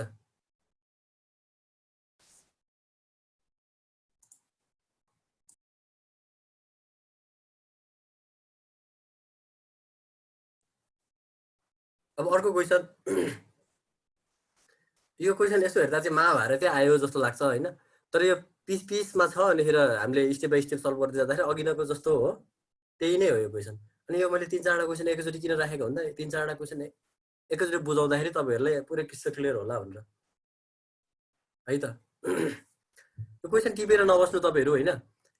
अब अर्को क्वेसन, यो क्वेसन यसो हेर्दा चाहिँ महाभारतै आयो जस्तो लाग्छ होइन, तर यो पिसमा छ। अनिखेर हामीले स्टेप बाई स्टेप सल्भ गर्दै जाँदाखेरि अघिनको जस्तो हो, त्यही नै हो यो क्वेसन। अनि यो मैले 3-4वटा क्वेसन एकैचोटि किन राखेको भन्दा 3-4वटा क्वेसन एकैचोटि बुझाउँदाखेरि तपाईँहरूलाई पुरै किस्सा क्लियर होला भनेर है त। यो क्वेसन टिपेर नबस्नु तपाईँहरू होइन,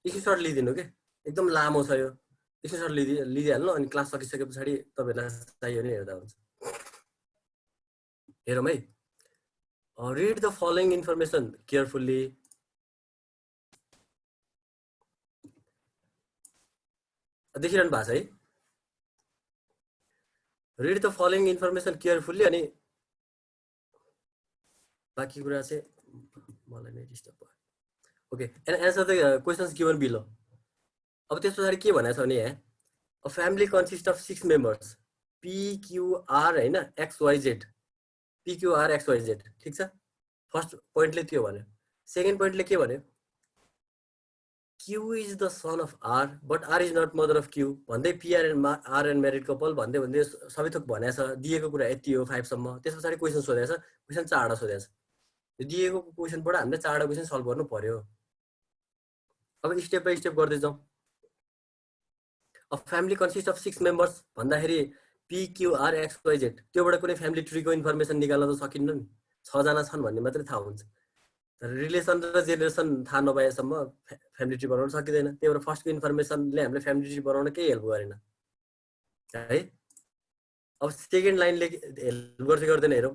स्क्रिनसट लिइदिनु के, एकदम लामो छ यो, स्क्रिनसट लिइदिइहाल्नु। अनि क्लास सकिसके पछाडि तपाईँहरूलाई चाहियो भने हेर्दा हुन्छ। हेरौँ है। Read the following information carefully. देखिरहनु भएको छ है। Read the following information carefully अनि बाँकी कुरा चाहिँ मलाई नै डिस्टर्ब भयो। Okay, and answer the questions given below. अब त्यस पछाडि के भनेको छ भने यहाँ a family consists of 6 members PQR होइन XYZ, PQR XYZ, ठिक छ। फर्स्ट पोइन्टले त्यो भन्यो। सेकेन्ड पोइन्टले के भन्यो, Q is the son of R but R is not mother of Q भन्दै PR and R and married couple भन्दै भन्दै सबै थोक भनेको छ। दिएको कुरा यति हो 5 सम्म। त्यस पछाडि क्वेसन सोधेको छ, क्वेसन 4वटा सोधेको छ। यो दिएको क्वेसनबाट हामीले 4वटा क्वेसन सल्भ गर्नु पर्यो। अब स्टेप बाई स्टेप गर्दै जाउँ। A family consists of 6 members भन्दाखेरि PQR XYZ, त्योबाट कुनै फ्यामिली ट्रीको इन्फर्मेसन निकाल्न त सकिन्न नि, 6 जना छन् भन्ने मात्रै थाहा हुन्छ। रिलेसन र जेनेरेसन थाहा नभएसम्म फ्यामिली ट्री बनाउन सकिँदैन। त्यही भएर फर्स्टको इन्फर्मेसनले हामीले फ्यामिली ट्री बनाउन केही हेल्प गरेन है। अब सेकेन्ड लाइनले हेल्प गर्दै गर्दैन हेरौँ।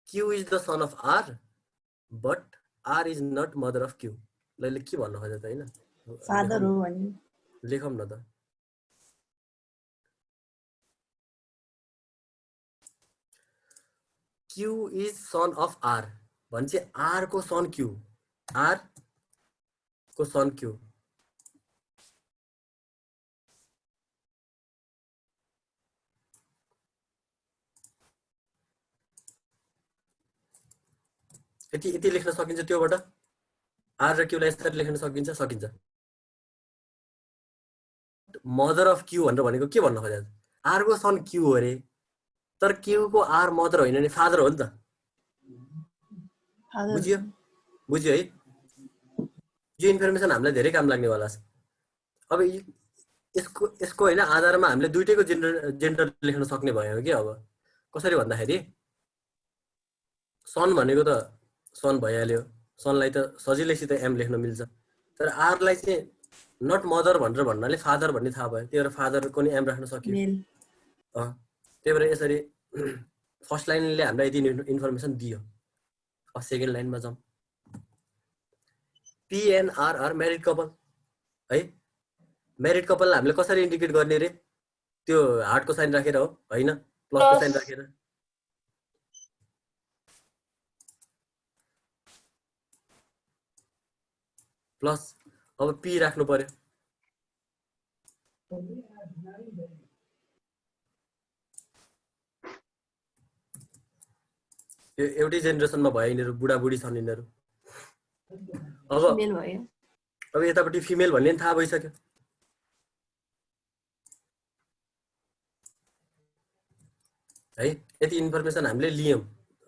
Q is the son of R but R is not mother of Q। ल के भन्नु खोजेको त होइन, फादर हो भन्ने लेखौँ न त। Q is sun of R भन्छ, R को सन Q, R को सन Q। यति लेख्न सकिन्छ त्योबाट। R र Q लाई यसरी लेख्न सकिन्छ। मदर अफ Q भनेर भनेको के भन्न खोजेको, R को सन Q हो अरे, तर Q को R मदर होइन नि, फादर हो नि त। बुझ्यो है। यो इन्फर्मेसन हामीलाई धेरै काम लाग्ने वाला छ। अब यसको होइन आधारमा हामीले दुईटैको जेन्डर लेख्न सक्ने भयो कि। अब कसरी भन्दाखेरि सन भनेको त सन भइहाल्यो, सनलाई त सजिलैसित एम लेख्न मिल्छ। तर आरलाई चाहिँ नट मदर भनेर भन्नाले फादर भन्ने थाहा भयो, त्यही भएर फादरको नि एम राख्न सक्यो। त्यही भएर यसरी फर्स्ट लाइनले हामीलाई यति इन्फर्मेसन दियो। अब सेकेन्ड लाइनमा जाउँ। PNR आर म्यारिड कपल है। म्यारिड कपललाई हामीले कसरी इन्डिकेट गर्ने रे, त्यो हार्टको साइन राखेर हो होइन, प्लसको साइन राखेर। प्लस अब P राख्नु पर्यो। यो एउटै जेनेरेसनमा भयो यिनीहरू, बुढाबुढी छन् यिनीहरू। अब यतापट्टि फिमेल भन्ने पनि थाहा भइसक्यो है। यति इन्फर्मेसन हामीले लियौँ,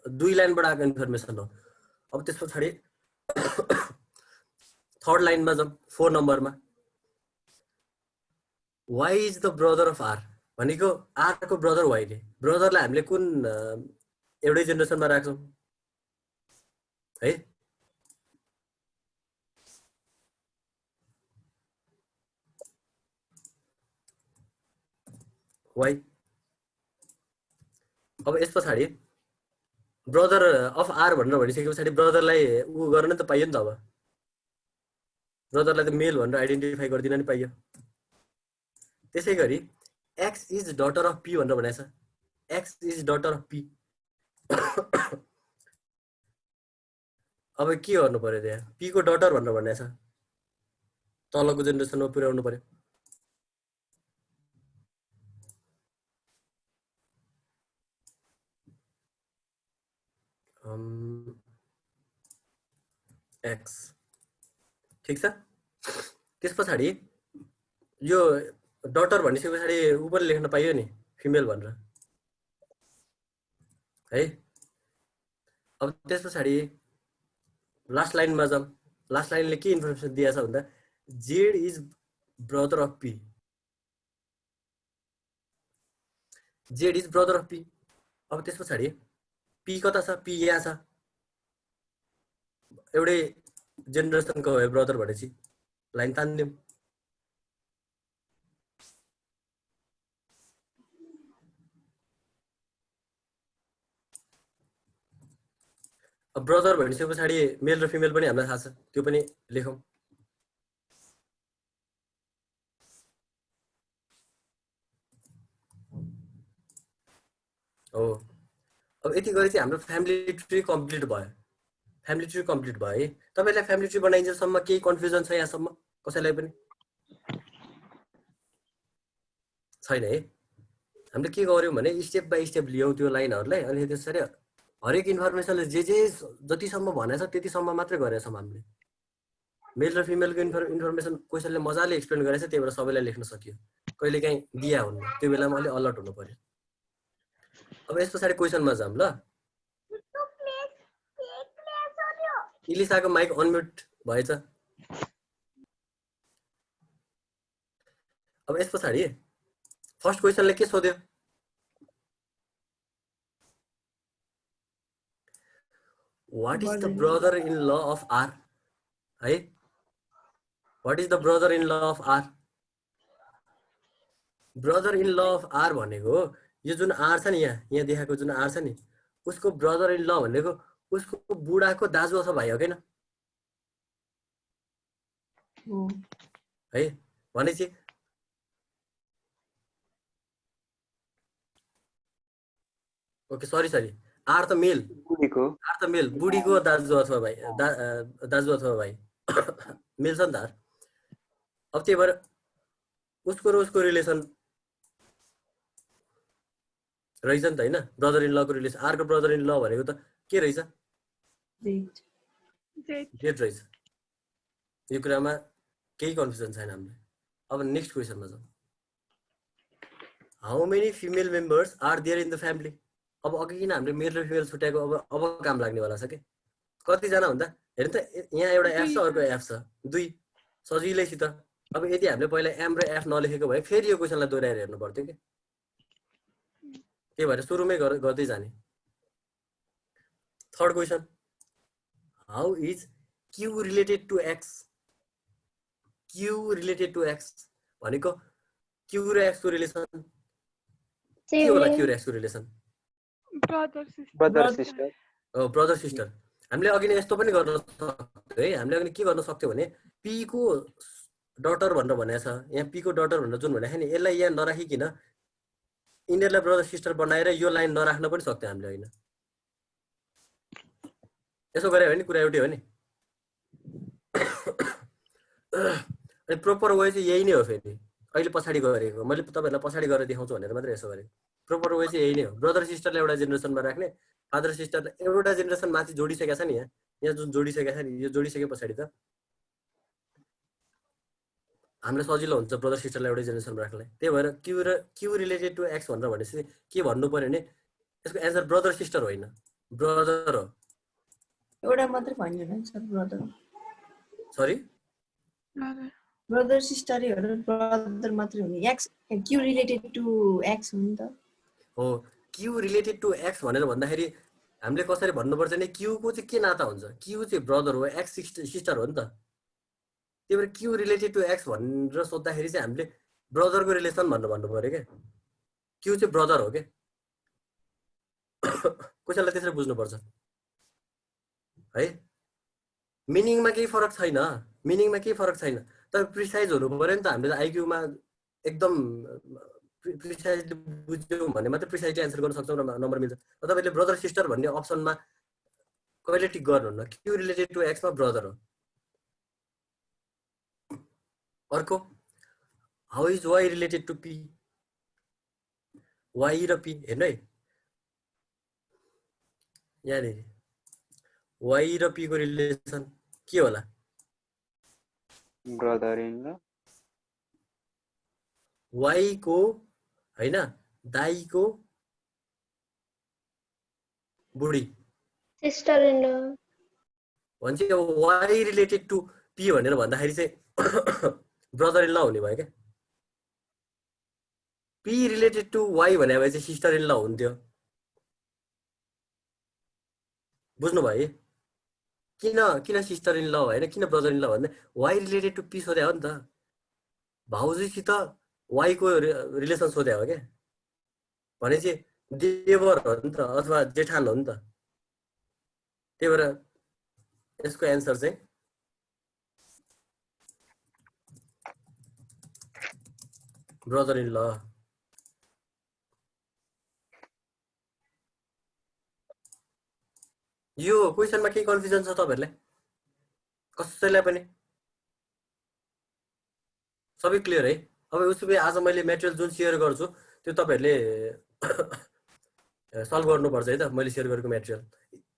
2 लाइनबाट आएको इन्फर्मेसन हो। अब त्यस पछाडि थर्ड लाइनमा जाउँ, 4 नम्बरमा। Y is the brother of R भनेको आर को ब्रदर वाइ रे। ब्रदरलाई हामीले कुन एउटै जेनेरेसनमा राख्छौँ है। वाइ। अब यस पछाडि ब्रदर अफ आर भनेर भनिसके पछाडि ब्रदरलाई उ गर्न त पाइयो नि त। अब ब्रदरलाई त मेल भनेर आइडेन्टिफाई गरिदिन नि पाइयो। त्यसै गरी x is daughter of P भनेर भनेको छ। X is daughter of P. अब के गर्नु पर्यो त्यहाँ? पी को डटर भनेर भनेको छ, तलको जेनेरेसनमा पुर्याउनु पर्यो। एक्स ठिक छ। त्यस पछाडि यो डटर भनिसके पछाडि ऊपर लेख्न पाइयो नि फिमेल भनेर है। अब त्यस पछाडि लास्ट लाइनमा जाऊँ। लास्ट लाइनले के इन्फर्मेसन दिएछ भन्दा Z is brother of P. Z is brother of P. अब त्यस पछाडि पी कता छ? पी यहाँ छ, एउटै जेनेरेसनको भयो ब्रदर भनेपछि लाइन तान्दिउँ। अब ब्रदर भनिसके पछाडि मेल र फिमेल पनि हामीलाई थाहा छ, त्यो पनि लेखौँ। हो अब यति गरी चाहिँ हाम्रो फ्यामिली ट्री कम्प्लिट भयो। फ्यामिली ट्री कम्प्लिट भयो है। तपाईँलाई फ्यामिली ट्री बनाइन्जेलसम्म केही कन्फ्युजन छ यहाँसम्म? कसैलाई पनि छैन है? हामीले के गर्यौँ भने स्टेप बाई स्टेप लियौँ त्यो लाइनहरूलाई, अनि त्यसरी हरेक इन्फर्मेसनले जे जतिसम्म भनेछ त्यतिसम्म मात्रै गरेछौँ हामीले। मेल र फिमेलको इन्फर्मेसन क्वेसनले मजाले एक्सप्लेन गरेछ, त्यही भएर सबैलाई लेख्न सकियो। कहिले काहीँ दिया हुन्न, त्यो बेलामा अलि अलर्ट हुनु पर्यो। अब यस पछाडि क्वेसनमा जाऊँ ल। इलिसाको माइक अनम्युट भएछ। अब यस पछाडि फर्स्ट क्वेसनले के सोध्यो? What is the brother-in-law of R? है? What is the brother-in-law of R? Brother-in-law of R भनेको यो जुन R छ नि, यहाँ देखाएको जुन R छ नि, उसको brother-in-law भनेको उसको बुढाको दाजु अथवा भाइ हो किन? है? भनेपछि ओके सरी आर त मेल, आर त मेल, बुढीको दाजु अथवा भाइ, दाजु अथवा भाइ मेल छ नि त आर। अब त्यही भएर उसको र उसको रिलेसन रहेछ नि त होइन? ब्रदर इन लको रिलेसन। आरको ब्रदर इन ल भनेको त के रहेछ? जेड रहेछ। यो कुरामा केही कन्फ्युजन छैन हामीलाई। अब नेक्स्ट क्वेसनमा जाउँ। How many female members are there in the family? अब अघि किन हामीले मेल र फिमेल छुट्याएको, अब काम लाग्नेवाला छ कि। कतिजना भन्दा हेर्नु त, यहाँ एउटा एफ छ, अर्को एफ छ, दुई सजिलैसित। अब यदि हामीले पहिला एम र एफ नलेखेको भए फेरि यो क्वेसनलाई दोहोऱ्याएर हेर्नु पर्थ्यो कि। त्यही भएर सुरुमै गर्दै जाने। Third question, how is Q related to X? Q related to X भनेको क्यू र एक्सको रिलेसन के होला? क्यू र एक्सको रिलेसन ब्रदर सिस्टर। हो, ब्रदर सिस्टर। हामीले अघि नै यस्तो पनि गर्न सक्थ्यो है। हामीले अघि के गर्न सक्थ्यो भने पी को डटर भनेर भनेको छ, यहाँ पी को डटर भनेर जुन भनेको नि, यसलाई यहाँ नराखिकन यिनीहरूलाई ब्रदर सिस्टर बनाएर यो लाइन नराख्न पनि सक्थ्यो हामीले होइन? यसो गरे भने कुरा एउटै हो नि। अनि प्रोपर वे चाहिँ यही नै हो। फेरि अहिले पछाडि गरेको मैले तपाईँहरूलाई पछाडि गरेर देखाउँछु भनेर मात्रै यसो गरेको। प्रोपर वे चाहिँ यही नै हो। ब्रदर सिस्टरलाई एउटा जेनेरेसनमा राख्ने, फादर सिस्टरलाई एउटा जेनेरेसन माथि जोडिसकेको छ नि, यहाँ जुन जोडिसकेको छ नि, यो जोडिसके पछाडि त हामीलाई सजिलो हुन्छ ब्रदर सिस्टरलाई एउटै जेनेरेसनमा राख्नलाई। त्यही भएर क्यू रिलेटेड टु एक्स भनेर भनेपछि के भन्नु पर्यो भने यसको एन्सर ब्रदर सिस्टर होइन, ब्रदर हो। एउटा मात्रै भनियो सर, ब्रदर। सरी, ब्रदर सिस्टरहरू ब्रदर मात्रै हुने। X Q related to X हो नि त। हो, क्यू रिलेटेड टु एक्स भनेर भन्दाखेरि हामीले कसरी भन्नुपर्छ भने क्यू को चाहिँ के नाता हुन्छ? क्यू चाहिँ ब्रदर हो, एक्स सिस्टर हो नि त। त्यही भएर क्यू रिलेटेड टु एक्स भनेर सोद्धाखेरि चाहिँ हामीले ब्रदरको रिलेसन भन्नु पर्यो क्या। क्यू चाहिँ ब्रदर हो क्या। कसैलाई त्यसरी बुझ्नुपर्छ है। मिनिङमा केही फरक छैन, मिनिङमा केही फरक छैन तर प्रिसाइज हुनु पर्यो नि त हामीले आइक्यू मा एकदम प्रिसाइजली बुझ्यौँ भने मात्रै प्रिसाइजली एन्सर गर्न सक्छौँ र नम्बर मिल्छ तपाईले ब्रदर सिस्टर भन्ने अप्सनमा कहिले टिक गर्नुहुन्न क्यू रिलेटेड टु एक्स मा ब्रदर हो अर्को how is Y related to P Y र पी हेर्नु है यहाँनिर वाइ र पी को रिलेसन के होला ब्रदर इन ल वाइ को हैन दाइ को बुढी सिस्टर इन ल भन्छ वाइ रिलेटेड टु पी भनेर भन्दाखेरि चाहिँ ब्रदर इन ल हुने भयो क्या पी रिलेटेड टु वाइ भने भए चाहिँ सिस्टर इन ल हुन्थ्यो बुझ्नु भयो किन सिस्टर इन ल होइन किन ब्रदर इन ल भन्दा वाइ रिलेटेड टु पी सोध्या हो नि त भाउजूसित वाइ को रिलेसन सोध्या हो क्या भनेपछि देवर हो नि त अथवा जेठान हो नि त त्यही भएर यसको एन्सर चाहिँ ब्रदर इन ल यो क्वेसनमा के कन्फ्युजन छ तपाईहरुलाई कसैलाई पनि सबै क्लियर है अब उसो भए आज मैले मटेरियल जुन शेयर गर्छु त्यो तपाईहरुले सल्भ गर्नुपर्छ है त मैले शेयर गरेको मटेरियल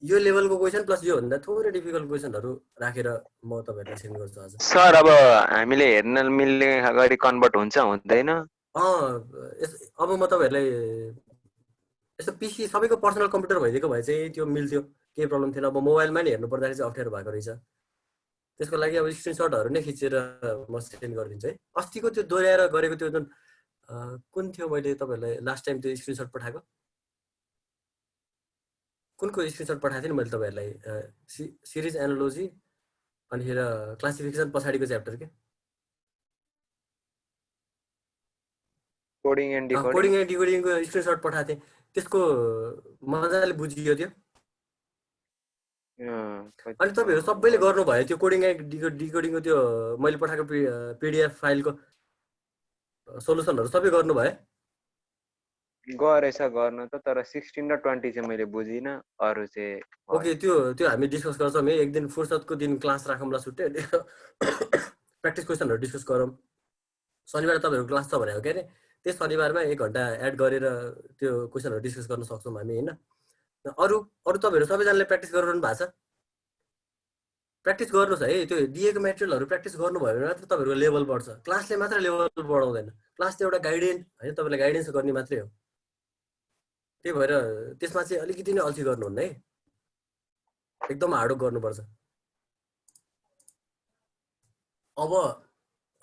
यो लेभलको क्वेसन प्लस यो भन्दा थोरै डिफिकल्ट क्वेसनहरु राखेर म तपाईहरुलाई सेन्ड गर्छु आज सर अब हामीले हेर्न मिल्ने गरी कन्भर्ट हुन्छ हुँदैन अब म तपाईहरुलाई यस्तो पीसी सबैको पर्सनल कम्प्युटर भइदिएको भए चाहिँ त्यो मिल्थ्यो केही प्रब्लम थिएन अब मोबाइलमा नि हेर्नु पर्दाखेरि चाहिँ अप्ठ्यारो भएको रहेछ त्यसको लागि अब स्क्रिनशटहरु नै खिचेर म सेन्ड गरिदिन्छु है अस्तिको त्यो दोहोर्याएर गरेको त्यो जुन कुन थियो मैले तपाईहरुलाई लास्ट टाइम त्यो स्क्रिनशट पठाएको कुनको स्क्रिनशट पठाएको थिएँ नि मैले तपाईहरुलाई सिरिज एनालोजी अनि फेरि क्लासिफिकेसन पछाडीको च्याप्टर के कोडिङ एन्ड डिकोडिङको स्क्रिनशट पठाएको थिएँ त्यसको मजाले बुझियो त्यो अनि तपाईहरु सबैले गर्नुभयो त्यो कोडिङ एन्ड डिकोडिङको त्यो मैले पठाएको पीडीएफ फाइलको सोलुसनहरु सबै गर्नुभयो गरेछ गर्न त तर 16 र 20 चाहिँ मैले बुझिन अरु चाहिँ ओके त्यो हामी डिस्कस गर्छौं है एक दिन फुर्सदको दिन क्लास राखौँला छुट्टै प्र्याक्टिस क्वेशनहरु डिस्कस गरौँ शनिबार तपाईहरुको क्लास छ भने हो के रे त्यस शनिबारमा 1 घण्टा एड गरेर त्यो क्वेशनहरु डिस्कस गर्न सक्छौं हामी हैन अरु तपाईहरु सबैजनाले प्र्याक्टिस गरिरहनु भएको छ प्र्याक्टिस गर्नुस् है त्यो दिएको मटेरियलहरु प्र्याक्टिस गर्नुभयो भने मात्र तपाईहरुको लेभल बढ्छ क्लासले मात्र लेभल बढाउँदैन क्लास चाहिँ एउटा गाइडेन्स हैन तपाईलाई गाइडेन्स गर्ने मात्रै हो त्यही भएर त्यसमा चाहिँ अलिकति नै अल्छी गर्नुहुन्न है एकदम हार्ड गर्नुपर्छ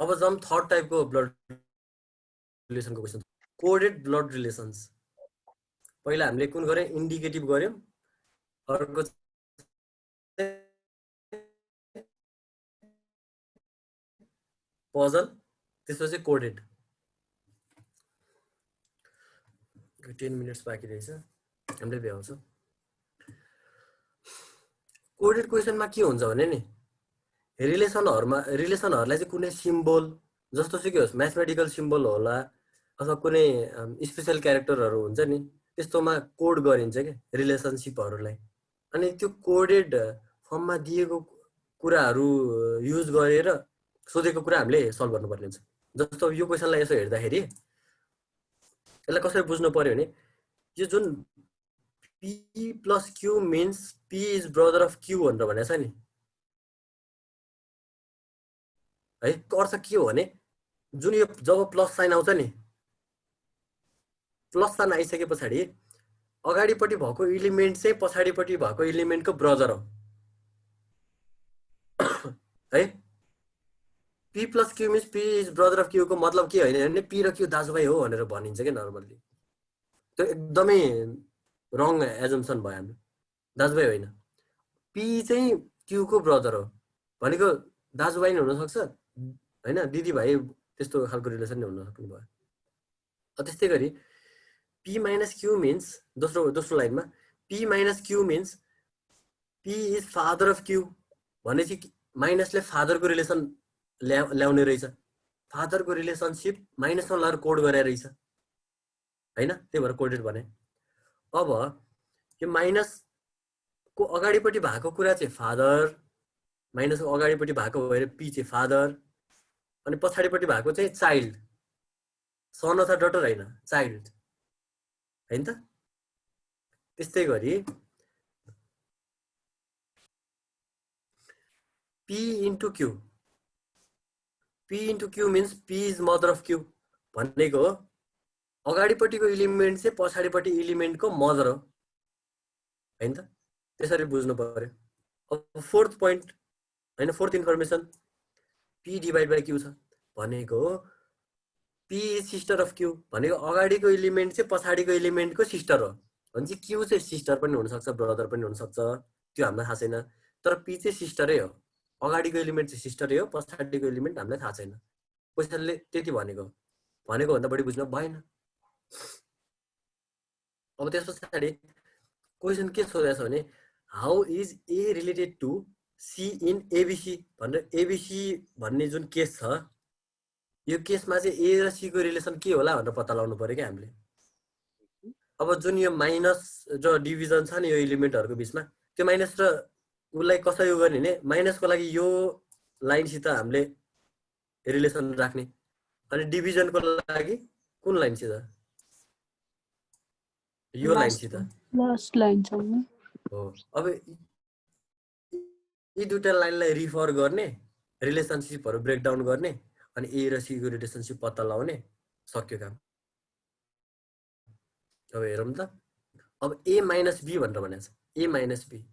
अब जम थर्ड टाइपको ब्लड रिलेसनको क्वेशन कोडेड ब्लड रिलेसन्स पहिला हामीले कुन गरे इन्डिकेटिभ गर्यौं अर्को पजल त्यसपछि कोडेड 10 मिनेट्स बाँकी रहेछ हामीले भ्याउँछौं कोडेड क्वेशनमा के हुन्छ भने नि रिलेसनहरुलाई चाहिँ कुनै सिम्बल जस्तो चाहिँ के होस् म्याथमेटिकल सिम्बल होला अथवा कुनै स्पेशल क्यारेक्टरहरु हुन्छ नि त्यस्तोमा कोड गरिन्छ के रिलेसनशिपहरुलाई अनि त्यो कोडेड फर्ममा दिएको कुराहरु युज गरेर सोधेको कुरा हामीले सल्भ गर्नुपर्ने हुन्छ जस्तो यो क्वेशनलाई यसो हेर्दाखेरि यसलाई कसरी बुझ्नु पर्यो भने यो जुन p + q means p is brother of q भनेर भनेछ नि है अर्थ के हो भने जुन यो जब प्लस साइन आउँछ नि प्लस साइन आइसकेपछि अगाडिपट्टि भएको एलिमेन्ट चाहिँ पछाडिपट्टि भएको एलिमेन्टको ब्रदर हो है p + q means p is brother of q को मतलब के होइन भने p र q दाजुभाइ हो भनेर भनिन्छ के नर्मली त्यो एकदमै रङ एजम्पसन भयो हाम्रो दाजुभाइ होइन p चाहिँ q को ब्रदर हो भनेको दाजुभाइ नै हुन सक्छ हैन दिदीभाइ त्यस्तो खालको रिलेसन नै हुन सक्ने भयो त्यस्तै गरी p - q means दोस्रो लाइनमा p - q means p is father of q भनेपछि माइनसले फादरको रिलेसन ल्याउने रहेछ, फादरको रिलेसनसिप माइनसमा लगाएर कोड गरेर रहेछ हैन, त्यही भएर कोडेड भने। अब यो माइनसको अगाडिपट्टि भएको कुरा चाहिँ फादर, माइनसको अगाडिपट्टि भएको भएर पी चाहिँ फादर, अनि पछाडिपट्टि भएको चाहिँ चाइल्ड, सन अथवा डटर हैन, चाइल्ड हैन त। त्यस्तै गरी P into Q, P into Q means P is mother of Q भनेको हो अगाडिपट्टिको इलिमेन्ट चाहिँ पछाडिपट्टि इलिमेन्टको मदर हो हैन त, त्यसरी बुझ्नु पर्यो। अब फोर्थ पोइन्ट हैन, fourth information P divide by Q छ भनेको P is sister of Q भनेको अगाडिको इलिमेन्ट चाहिँ पछाडिको इलिमेन्टको सिस्टर हो भने चाहिँ Q चाहिँ सिस्टर पनि हुन सक्छ, ब्रदर पनि हुन सक्छ, त्यो हामीलाई थाहा छैन। तर P चाहिँ सिस्टरै हो, अगाडिको इलिमेन्ट चाहिँ सिस्टरै हो, पछाडिको इलिमेन्ट हामीलाई थाहा छैन। क्वेसनले त्यति भनेको भन्दा बढी बुझ्न भएन। अब त्यस पछाडि क्वेसन के सोधेको छ भने how is A related to C in ABC भनेर, एबिसी भन्ने जुन केस छ यो केसमा चाहिँ ए र सी को रिलेसन के होला भनेर पत्ता लगाउनु पर्यो क्या हामीले। अब जुन यो माइनस र डिभिजन छ नि यो इलिमेन्टहरूको बिचमा, त्यो माइनस र उसलाई कसरी यो गर्ने भने माइनसको लागि यो लाइनसित हामीले रिलेसन राख्ने, अनि डिभिजनको लागि कुन लाइनसित, यो लाइनसित, लास्ट लाइनसम्म हो। अब यी दुईटा लाइनलाई रिफर गर्ने, रिलेसनसिपहरू ब्रेकडाउन गर्ने, अनि ए र सी को रिलेसनसिप पत्ता लगाउने, सक्यो काम। अब हेरौँ त, अब ए माइनस बी भनेर भनेको छ, ए माइनस बी,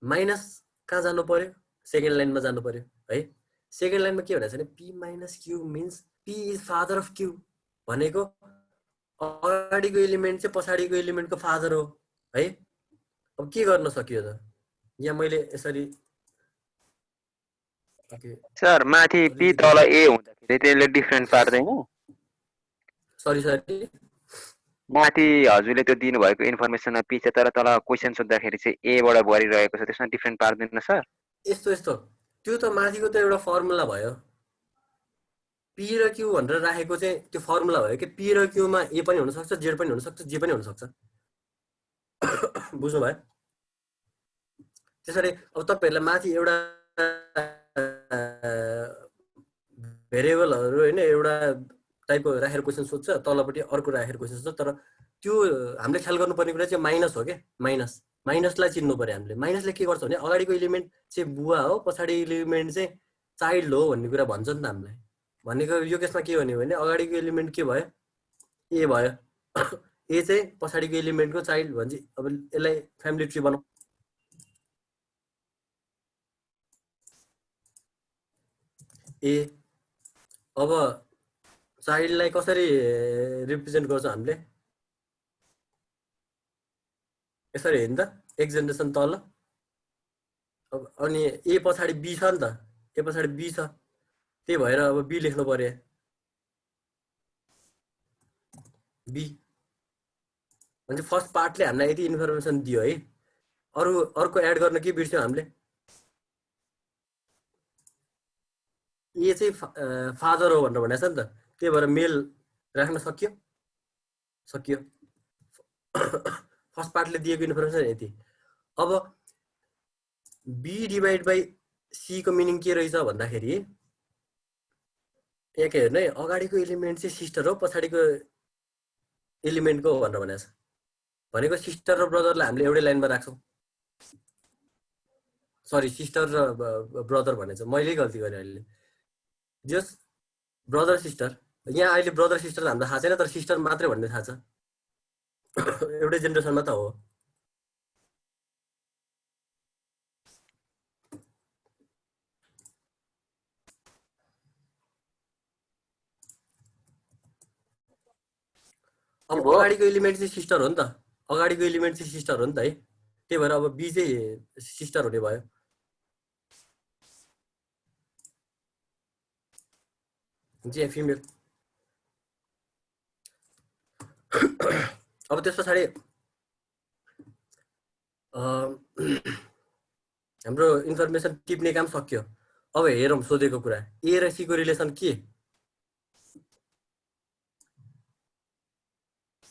माइनस कहाँ जानु पर्यो, सेकेन्ड लाइनमा जानु पर्यो है। सेकेन्ड लाइनमा के भनेको छ भने P minus Q means P is father of Q भनेको अगाडिको इलिमेन्ट चाहिँ पछाडिको इलिमेन्टको फादर हो है। अब के गर्न सकियो त, यहाँ मैले यसरी सर माथि पी तल ए हुँदाखेरि त्यसले डिफरेन्ट पार्दैन? सरी सरी माथि हजुरले त्यो दिनुभएको इन्फर्मेसनमा पी छ, तर तल क्वेसन सोद्धाखेरि चाहिँ ए बाट भरिरहेको छ, त्यसमा डिफरेन्ट पार्दैन सर? यस्तो यस्तो त्यो त माथिको त एउटा फर्मुला भयो, पी र क्यू भनेर राखेको चाहिँ त्यो फर्मुला भयो कि पी र क्यूमा ए पनि हुनसक्छ, जेड पनि हुनसक्छ, जे पनि हुनसक्छ, बुझ्नु भयो। त्यसरी अब तपाईँहरूलाई माथि एउटा भेरिएबलहरू होइन एउटा टाइपको राखेर क्वेसन सोध्छ, तलपट्टि अर्को राखेर क्वेसन सोध्छ, तर त्यो हामीले ख्याल गर्नुपर्ने कुरा चाहिँ माइनस हो क्या। माइनसलाई चिन्नु पर्यो हामीले। माइनसले के गर्छ भने अगाडिको इलिमेन्ट चाहिँ बुवा हो, पछाडि इलिमेन्ट चाहिँ चाइल्ड हो भन्ने कुरा भन्छ नि त हामीलाई। भनेको यो केसमा के भन्यो भने अगाडिको इलिमेन्ट के भयो, ए भयो, ए चाहिँ पछाडिको इलिमेन्टको चाइल्ड भन्छ। अब यसलाई फ्यामिली ट्री बनाऊ, ए। अब चाइल्डलाई कसरी रिप्रेजेन्ट गर्छ हामीले, यसरी हेर्नु त, एक जेनेरेसन तल, अब अनि ए पछाडि बी छ नि त, ए पछाडि बी छ, त्यही भएर अब बी लेख्नु पर्यो, बी भने फर्स्ट पार्टले हामीलाई यति इन्फर्मेसन दियो है। अर्को एड गर्न के बिर्स्यौँ हामीले, ए चाहिँ फादर हो भनेर भनेको छ नि त, त्यही भएर मेल राख्न सकियो। फर्स्ट पार्टले दिएको इन्फर्मेसन यति। अब बी डिभाइड बाई सी को मिनिङ के रहेछ भन्दाखेरि यहाँ के हेर्नु है, अगाडिको इलिमेन्ट चाहिँ सिस्टर हो, पछाडिको इलिमेन्टको हो भनेर भनेको छ। भनेको सिस्टर र ब्रदरलाई हामीले एउटै लाइनमा राख्छौँ। सरी, सिस्टर र ब्रदर भनेको छ, मैले गल्ती गरेँ अहिले। जस ब्रदर सिस्टर, यहाँ अहिले ब्रदर सिस्टर हामीलाई थाहा छैन, तर सिस्टर मात्रै भन्ने थाहा छ, एउटै जेनेरेसनमा त हो। अब अगाडिको इलिमेन्ट चाहिँ सिस्टर हो नि त, अगाडिको इलिमेन्ट चाहिँ सिस्टर हो नि त है, त्यही भएर अब बी चाहिँ सिस्टर हुने भयो। जी फिमेल। अब त्यस पछाडि हाम्रो इन्फर्मेसन टिप्ने काम सक्यो। अब हेरौँ सोधेको कुरा ए र सी को रिलेसन के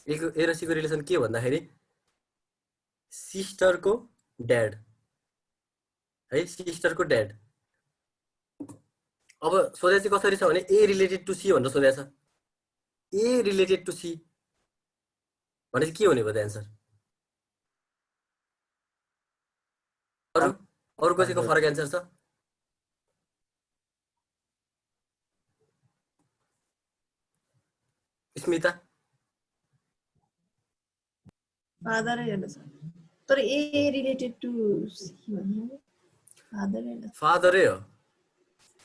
ए र सी को रिलेसन के भन्दाखेरि सिस्टरको ड्याड है सिस्टरको ड्याड अब सोधे चाहिँ कसरी छ भने ए रिलेटेड टु सी भनेर सोधेको छ ए रिलेटेड टु सी भने चाहिँ के हुने भयो त एन्सर अरु कसैको फरक एन्सर छ स्मिता फादरै हेर्नु छ तर ए रिलेटेड टु सी भन्नु फादरै हो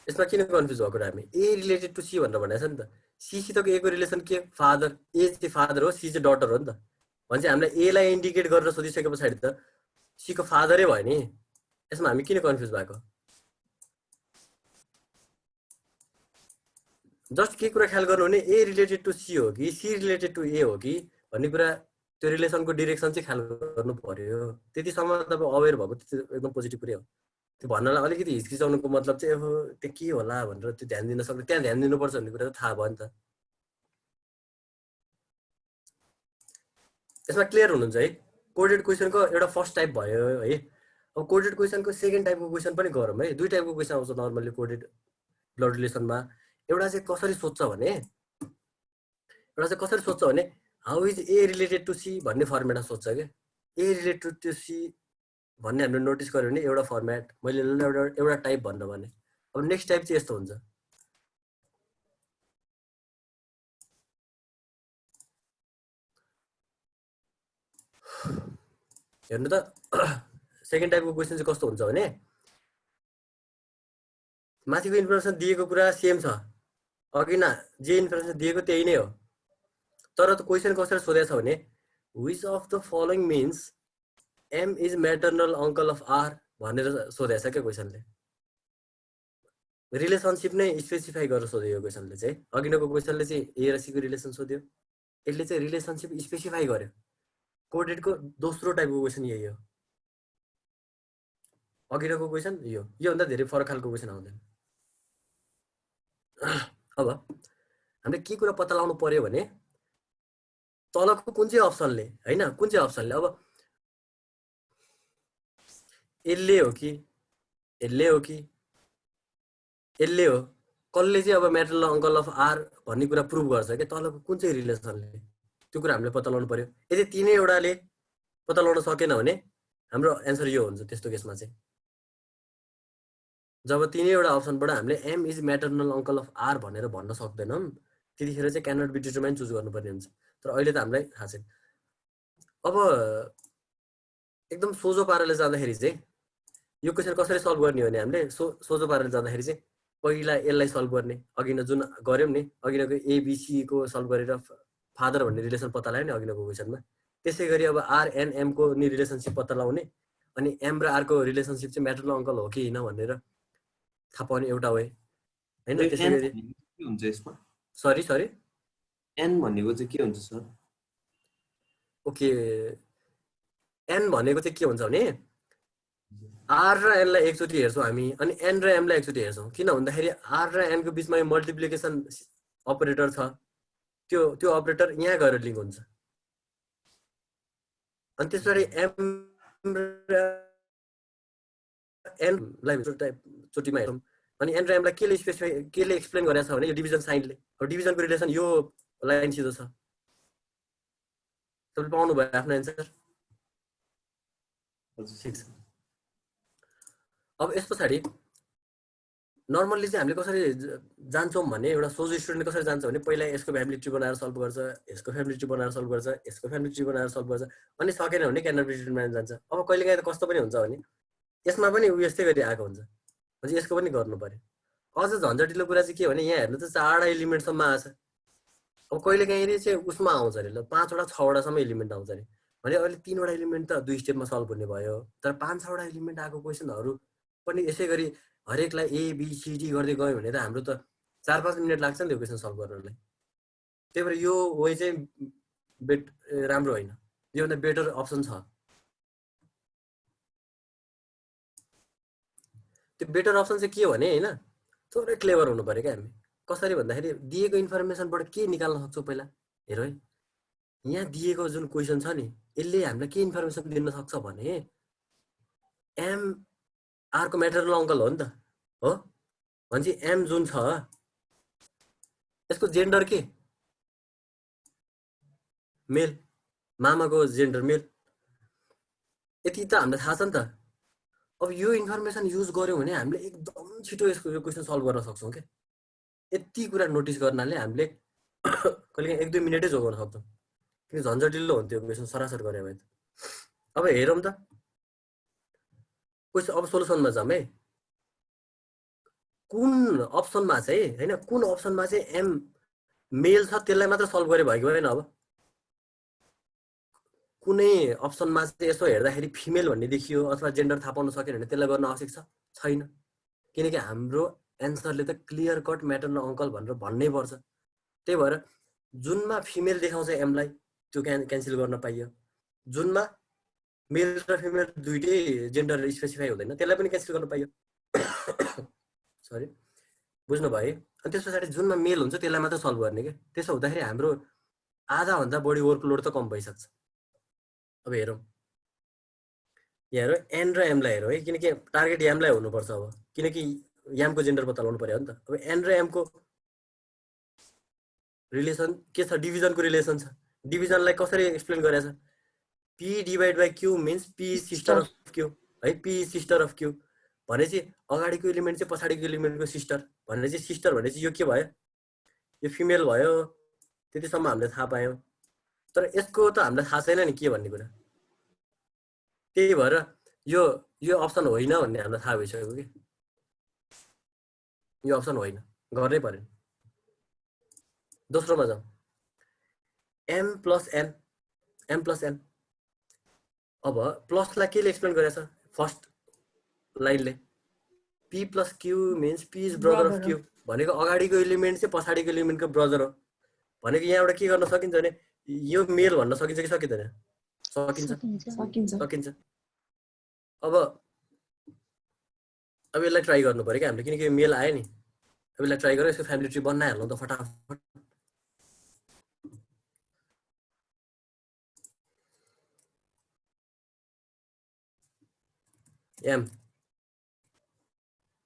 यसमा किन कन्फ्युज भएको हामी ए रिलेटेड टु सी भनेर भनेको छ नि त सीसितको ए को रिलेसन के फादर ए चाहिँ फादर हो सी चाहिँ डटर हो नि त भने चाहिँ हामीलाई ए लाई इन्डिकेट गरेर सोधिसके पछाडि त सी को फादरै भयो नि यसमा हामी किन कन्फ्युज भएको जस्ट के कुरा ख्याल गर्नु भने ए रिलेटेड टु सी हो कि सी रिलेटेड टु ए हो कि भन्ने कुरा त्यो रिलेसनको डिरेक्सन चाहिँ ख्याल गर्नु पर्यो त्यतिसम्म तपाईँ अवेर भएको त्यो एकदम पोजिटिभ कुरै हो त्यो भन्नलाई अलिकति हिचकिचाउनुको मतलब चाहिँ अब त्यो के होला भनेर त्यो ध्यान दिन सक्छ त्यहाँ ध्यान दिनुपर्छ भन्ने कुरा त थाहा भयो नि त यसमा क्लियर हुनुहुन्छ है कोडेड क्वेसनको एउटा फर्स्ट टाइप भयो है अब कोडेड क्वेसनको सेकेन्ड टाइपको क्वेसन पनि गरौँ है दुई टाइपको क्वेसन आउँछ नर्मल्ली कोडेड ब्लड रिलेसनमा एउटा चाहिँ कसरी सोध्छ भने how is A related to C भन्ने फर्मेटमा सोध्छ क्या ए रिलेटेड टु सी भन्ने हामीले नोटिस गर्यो भने एउटा फर्मेट मैले एउटा टाइप भन्नु भने अब नेक्स्ट टाइप चाहिँ यस्तो हुन्छ हेर्नु त सेकेन्ड टाइपको क्वेसन चाहिँ कस्तो हुन्छ भने माथिको इन्फर्मेसन दिएको कुरा सेम छ अघि न जे इन्फर्मेसन दिएको त्यही नै हो तर त क्वेसन कसरी सोधेको छ भने which of the following means M is maternal uncle of R भनेर सोधेको छ क्या क्वेसनले रिलेसनसिप नै स्पेसिफाई गरेर सोध्यो यो क्वेसनले चाहिँ अघिको क्वेसनले चाहिँ ए र सीको रिलेसन सोध्यो यसले चाहिँ रिलेसनसिप स्पेसिफाई गर्यो कोडेडको दोस्रो टाइपको क्वेसन यही हो अघिको क्वेसन योभन्दा धेरै फरक खालको क्वेसन आउँदैन अब हामीले के कुरा पत्ता लगाउनु पर्यो भने तलको कुन चाहिँ अप्सनले हैन कुन चाहिँ अप्सनले अब यसले हो कि यसले हो कसले चाहिँ अब म्याटर्नल अङ्कल अफ आर भन्ने कुरा प्रुभ गर्छ क्या तलको कुन चाहिँ रिलेसनले त्यो कुरा हामीले पत्ता लगाउनु पर्यो यदि तिनैवटाले पत्ता लगाउन सकेन भने हाम्रो एन्सर यो हुन्छ त्यस्तो केसमा चाहिँ जब तिनैवटा अप्सनबाट हामीले M is maternal uncle of R भनेर भन्न सक्दैनौँ त्यतिखेर चाहिँ can not be determine choose गर्नुपर्ने हुन्छ तर अहिले त हामीलाई थाहा छैन अब एकदम सोझो पाराले जाँदाखेरि चाहिँ यो क्वेसन कसरी सल्भ गर्ने हो भने हामीले सोझो पाराले जाँदाखेरि चाहिँ पहिला यसलाई सल्भ गर्ने अघि जुन गऱ्यौँ नि अघिको एबिसीको सल्भ गरेर फादर भन्ने रिलेसन पत्ता लाग्यो नि अघिको क्वेसनमा त्यसै गरी अब आर एन एमको नि रिलेसनसिप पत्ता लगाउने अनि एम र आरको रिलेसनसिप चाहिँ म्याटर्नल अङ्कल हो कि होइन भनेर थाहा पाउने एउटा वे हैन त्यसै गरी के हुन्छ यसमा सरी एन भनेको चाहिँ के हुन्छ सर ओके एन भनेको चाहिँ के हुन्छ भने आर र एनलाई एकचोटि हेर्छौँ हामी अनि एन र एमलाई एकचोटि हेर्छौँ किन भन्दाखेरि आर र एनको बिचमा मल्टिप्लिकेसन अपरेटर छ त्यो अपरेटर यहाँ गएर लिङ्क हुन्छ अनि त्यसरी एम र एनलाई चोटिमा हेरौँ अनि एन र एमलाई केले एक्सप्लेन गरेको छ भने यो डिभिजन साइनले अब डिभिजनको रिलेसन यो लाइन सिधो छ तपाईले पाउनु भयो आफ्नो एन्सर अब यस पछाडि नर्मल्ली चाहिँ हामीले कसरी जान्छौँ भने एउटा सोझो स्टुडेन्ट कसरी जान्छ भने पहिला यसको फ्यामिली ट्री बनाएर सल्भ गर्छ यसको फ्यामिली ट्री बनाएर सल्भ गर्छ यसको फ्यामिली ट्री बनाएर सल्भ गर्छ अनि सकेन भने क्यान नट बी डिटरमाइन जान्छ अब कहिलेकाहीँ त कस्तो पनि हुन्छ भने यसमा पनि यस्तै गरी आएको हुन्छ भने यसको पनि गर्नु पर्यो अझ झन्झटिलो कुरा चाहिँ के भने यहाँ हेर्नु त 4वटा एलिमेन्टसम्म आछ अब कहिलेकाहीँ चाहिँ उसमा आउँछ अरे ल 5वटा 6वटासम्म एलिमेन्ट आउँछ अरे भने अहिले 3वटा एलिमेन्ट त 2 स्टेपमा सल्भ हुने भयो तर 5-6वटा एलिमेन्ट आएको क्वेसनहरू पनि यसै गरी हरेकलाई ए बी सी डी गर्दै गयो भने त हाम्रो त 4-5 मिनट लाग्छ नि त्यो क्वेसन सल्भ गर्नलाई त्यही भएर यो वे चाहिँ राम्रो होइन योभन्दा बेटर अप्सन छ त्यो बेटर अप्सन चाहिँ के हो भने हैन थोरै क्लेभर हुनु पर्यो क्या हामी कसरी भन्दाखेरि दिएको इन्फर्मेसनबाट के निकाल्न सक्छौ पहिला हेर है यहाँ दिएको जुन क्वेशन छ नि यसले हामीलाई के इन्फर्मेसन दिन सक्छ भने एम आर को म्याटरनल अङ्कल हो नि त हो भनेपछि एम जुन छ यसको जेन्डर के मेल मामाको जेन्डर मेल यति त हामीलाई थाहा छ नि त अब यो इन्फर्मेसन युज गर्यौँ भने हामीले एकदम छिटो यसको यो क्वेसन सल्भ गर्न सक्छौँ क्या यति कुरा नोटिस गर्नाले हामीले कहिलेकाहीँ 1-2 मिनेटै जोगाउन सक्छौँ किन झन्झटिलो हुन्थ्यो क्वेसन सरासर गरे भए त अब हेरौँ त क्वेसन अब सोलुसनमा जाऊँ है कुन अप्सनमा चाहिँ हैन कुन अप्सनमा चाहिँ एम मेल छ त्यसलाई मात्र सल्भ गरे भयो कि भएन अब कुनै अप्सनमा चाहिँ यसो हेर्दाखेरि फिमेल भन्ने देखियो अथवा जेन्डर थाहा पाउन सकेन भने त्यसलाई गर्न आवश्यक छैन किनकि हाम्रो एन्सरले त क्लियर कट म्याटर्नल अङ्कल भनेर भन्नै पर्छ त्यही भएर जुनमा फिमेल देखाउँछ एमलाई त्यो क्यान्सल गर्न पाइयो जुनमा मेल र फिमेल दुईटै जेन्डर स्पेसिफाई हुँदैन त्यसलाई पनि क्यान्सल गर्न पाइयो सरी बुझ्नु भयो अनि त्यस पछाडि जुनमा मेल हुन्छ त्यसलाई मात्र सल्भ गर्ने के त्यसो हुँदाखेरि हाम्रो आधाभन्दा बढी वर्कलोड त कम भइसक्छ अब हेरौँ यहाँ हेरौँ एन र एमलाई हेरौँ है किनकि टार्गेट एमलाई हुनुपर्छ अब किनकि एमको जेन्डर पत्ता लगाउनु पर्यो नि त अब एन र एमको रिलेसन के छ डिभिजनको रिलेसन छ डिभिजनलाई कसरी एक्सप्लेन गरेछ P divide by Q means P sister of Q है पी सिस्टर अफ क्यू भनेपछि अगाडिको एलिमेन्ट चाहिँ पछाडिको एलिमेन्टको सिस्टर भनेपछि सिस्टर भनेपछि यो के भयो यो फिमेल भयो त्यतिसम्म हामीले थाहा पायौँ तर यसको त हामीलाई थाहा छैन नि के भन्ने कुरा त्यही भएर यो अप्सन होइन भन्ने हामीलाई थाहा भइसक्यो कि यो अप्सन होइन गर्नै पर्यो दोस्रोमा जाउँ एम प्लस एन अब प्लसलाई केले एक्सप्लेन गरेछ फर्स्ट लाइनले P plus Q means P is brother of Q भनेको अगाडिको एलिमेन्ट चाहिँ पछाडिको एलिमेन्टको ब्रदर हो भनेको यहाँबाट के गर्न सकिन्छ भने यो मेल भन्न सकिन्छ कि सकिँदैन सकिन्छ अब यसलाई ट्राई गर्नु पर्यो क्या हामीले किनकि यो मेल आयो नि अब यसलाई ट्राई गरेर यसको फ्यामिली ट्री बनाइहाल्नु त फटाफट एम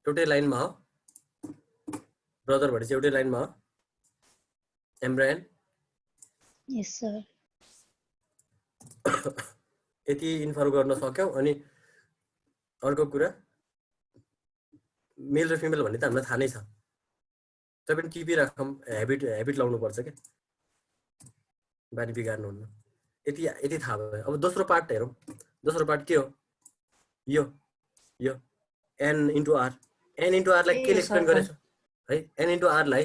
एउटै लाइनमा हो ब्रदर भनेपछि एउटै लाइनमा हो एम र एन Yes, sir. यति इन्फर गर्न सक्यौँ अनि अर्को कुरा मेल र फिमेल भन्ने त हामीलाई थाहा नै छ तै पनि टिपिराखौँ हेबिट लाउनुपर्छ क्या बानी बिगार्नुहुन्न यति थाहा भयो अब दोस्रो पार्ट हेरौँ दोस्रो पार्ट के हो यो एन इन्टु आरलाई के एक्सप्लेन गरेछ है एन इन्टु आरलाई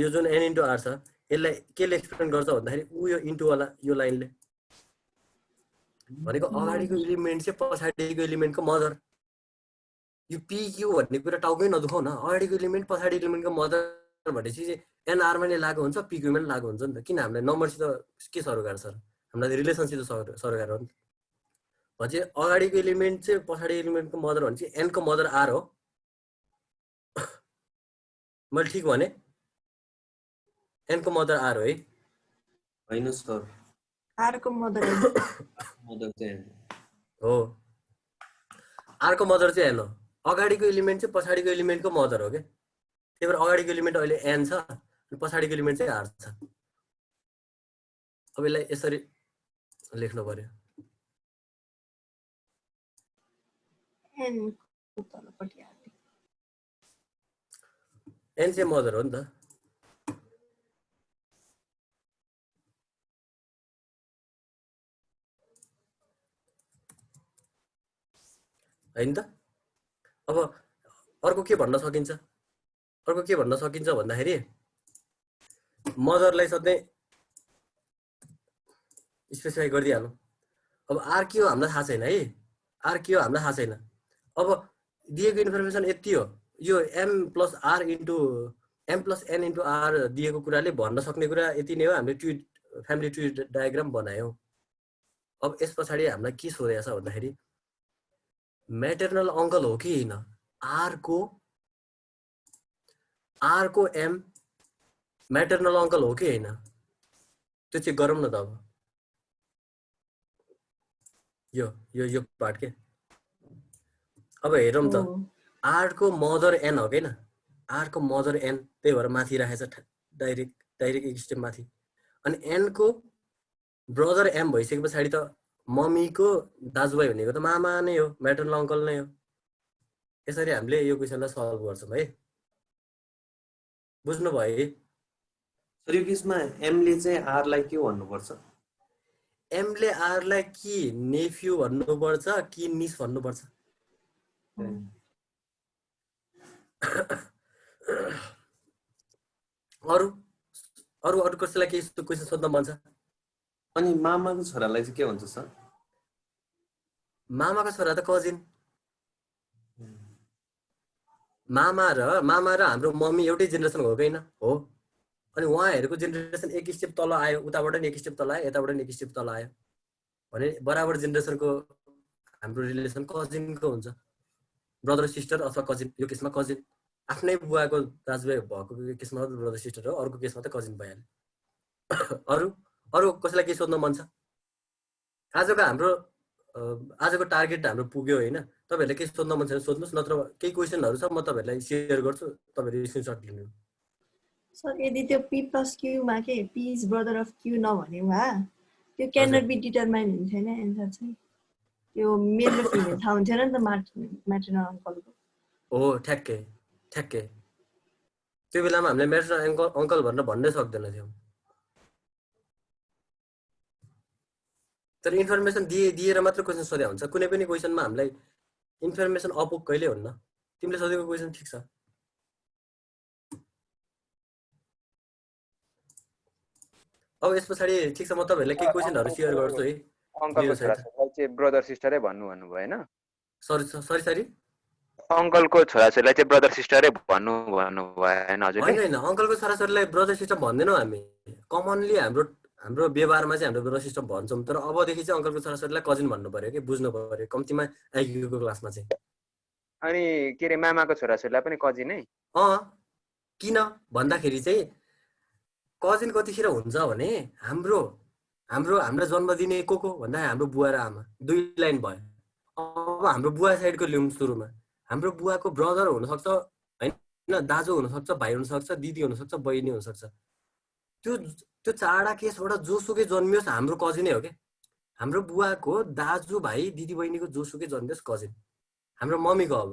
यो जुन एन इन्टु आर छ यसलाई केले एक्सप्लेन गर्छ भन्दाखेरि ऊ यो इन्टुवाला यो लाइनले भनेको अगाडिको एलिमेन्ट चाहिँ पछाडिको एलिमेन्टको मदर यो पिक्यू भन्ने कुरा टाउकै नदुखाउ न अगाडिको एलिमेन्ट पछाडि एलिमेन्टको मदर भनेपछि एनआरमा नै लागु हुन्छ पिक्यूमा नै लागु हुन्छ नि त किन हामीलाई नम्बरसित के सरोकार सर हामीलाई रिलेसनसित सरोकार हो नि भनेपछि अगाडिको एलिमेन्ट चाहिँ पछाडि एलिमेन्टको मदर भनेपछि एनको मदर आर हो मैले ठिक भने एनको मदर आर हो है होइन सर आरको मदर चाहिँ हो आरको मदर चाहिँ एन हो अगाडिको एलिमेन्ट चाहिँ पछाडिको एलिमेन्टको मदर हो क्या त्यही भएर अगाडिको एलिमेन्ट अहिले एन छ अनि पछाडिको एलिमेन्ट चाहिँ आर छ अब यसलाई यसरी लेख्नु पर्यो एन चाहिँ मदर हो नि त हैन त अब अर्को के भन्न सकिन्छ भन्दाखेरि मदरलाई सधैँ स्पेसिफाई गरिदिइहालौँ अब आर के हो हामीलाई थाहा छैन है आर के हो हामीलाई थाहा छैन अब दिएको इन्फर्मेसन यति हो यो M plus N into R दिएको कुराले भन्न सक्ने कुरा यति नै हो हामीले फ्यामिली ट्री डायग्राम बनायौँ अब यस पछाडि हामीलाई के सोधेको छ भन्दाखेरि म्याटर्नल अङ्कल हो कि होइन आर को एम म्याटर्नल अङ्कल हो कि होइन त्यो चेक गरौँ न त अब यो पार्ट के अब हेरौँ त आर को मदर एन हो किन आर को मदर एन त्यही भएर माथि राखेछ डाइरेक्ट एक स्टेप माथि अनि एन को ब्रदर एम भइसके पछाडि त मम्मीको दाजुभाइ भनेको त मामा नै हो म्याटर्नल अङ्कल नै हो यसरी हामीले यो क्वेसनलाई सल्भ गर्छौँ है बुझ्नु भयो सर यो केसमा एमले चाहिँ आरलाई के भन्नुपर्छ एमले आरलाई कि नेफ्यू भन्नुपर्छ कि निस भन्नुपर्छ अरू कसैलाई केही क्वेसन सोध्न मन छ अनि मामाको छोरालाई चाहिँ के भन्छ सर मामाको छोरा त कजिन मामा र हाम्रो मम्मी एउटै जेनेरेसन हो कि हो अनि उहाँहरूको जेनेरेसन एक स्टेप तल आयो उताबाट नि एक स्टेप तल आयो यताबाट नि एक स्टेप तल आयो भने बराबर जेनेरेसनको हाम्रो रिलेसन कजिनको हुन्छ ब्रदर सिस्टर अथवा कजिन यो केसमा कजिन आफ्नै बुवाको दाजुभाइ भएको केसमा ब्रदर सिस्टर हो अर्को केसमा त कजिन भइहाल्यो अरू कसैलाई के सोध्न मन छ आजको टार्गेट हाम्रो पुग्यो होइन तपाईहरुले के सोध्न मन छ सोध्नुस् नत्र केही क्वेशनहरु छ म तपाईहरुलाई शेयर गर्छु तपाईहरु स्क्रिनशट लिनु सर यदि त्यो p + q मा के p is brother of q नभने भए त्यो क्यान नट बी डिटरमाइन हुन्थेन एन्सर चाहिँ त्यो मेल र फिमेल थाहा हुन्थेन नि त म्याटर्नल अङ्कलको हो ठ्याक्कै त्यो बेलामा हामीले म्याटर्नल अङ्कल भन्नै सक्दैन थियौ तर इन्फर्मेसन दिएर मात्र क्वेशन सोध्या हुन्छ कुनै पनि क्वेशनमा हामीलाई इन्फर्मेसन अपुग कहिले हुन्न तिमीले सोधेको क्वेशन ठीक छ अब यस पछाडी ठीक छ म तपाईहरुलाई के क्वेशनहरु शेयर गर्छु है अंकलको छोराछोरीलाई चाहिँ ब्रदर सिस्टरै भन्नु भयो हैन सरी अंकलको छोराछोरीलाई चाहिँ ब्रदर सिस्टरै भन्नु भयो हैन हजुरले हैन अंकलको छोराछोरीलाई ब्रदर सिस्टर भन्दैनौ हामी कमनली हाम्रो व्यवहारमा चाहिँ हाम्रो ब्रदर सिस्टर भन्छौं तर अबदेखि चाहिँ अंकलको छोराछोरीलाई कजिन भन्नु पर्यो के बुझ्नु पर्यो कम्तिमा आइक्यूको क्लासमा चाहिँ अनि के रे मामाको छोराछोरीलाई पनि कजिनै किन भन्दाखेरि चाहिँ कजिन कतिखेर हुन्छ भने हाम्रो जन्म दिने को भन्दा हाम्रो बुवा र आमा दुई लाइन भयो अब हाम्रो बुवा साइडको लिउँ सुरुमा हाम्रो बुवाको ब्रदर हुन सक्छ हैन दाजु हुन सक्छ भाइ हुन सक्छ दिदी हुन सक्छ बहिनी हुन सक्छ त्यो चारवटा केसबाट जोसुकै जन्मियोस् हाम्रो कजिनै हो के हाम्रो बुवाको दाजु भाइ दिदी बहिनीको जोसुकै जन्मियोस् कजिन हाम्रो मम्मीको अब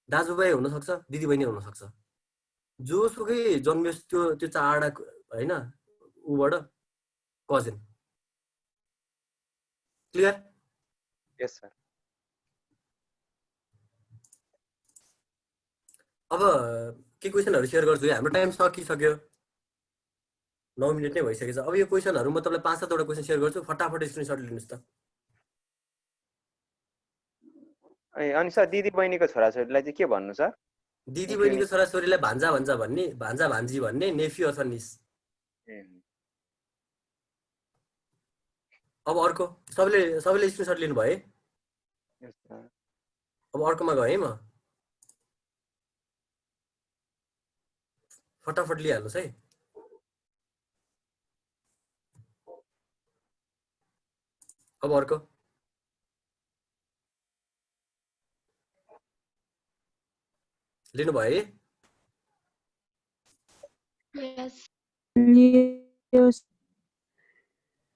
दाजु भाइ हुन सक्छ दिदी बहिनी हुन सक्छ जोसुकै जन्मियोस् त्यो चारवटा हैन उबाट कजिन क्लियर यस सर अब के क्वेशनहरु शेयर गर्छु है हाम्रो टाइम सकिसक्यो 9 मिनेट नै भइसकेछ अब यो क्वेशनहरु म तपाईलाई 5-7 वटा क्वेशन शेयर गर्छु फटाफट स्क्रिनशट लिनुस् त अनि सर दिदी बहिनीको छोराछोरीलाई चाहिँ के भन्नु सर दिदी बहिनीको छोराछोरीलाई भान्जा भान्जी भन्ने नेफ्यू अथवा निस अब अर्को सबैले स्क्रिनशट लिनु भयो अब अर्कोमा गए म फटाफट लिइहाल्नुस् है अब अर्को लिनु भयो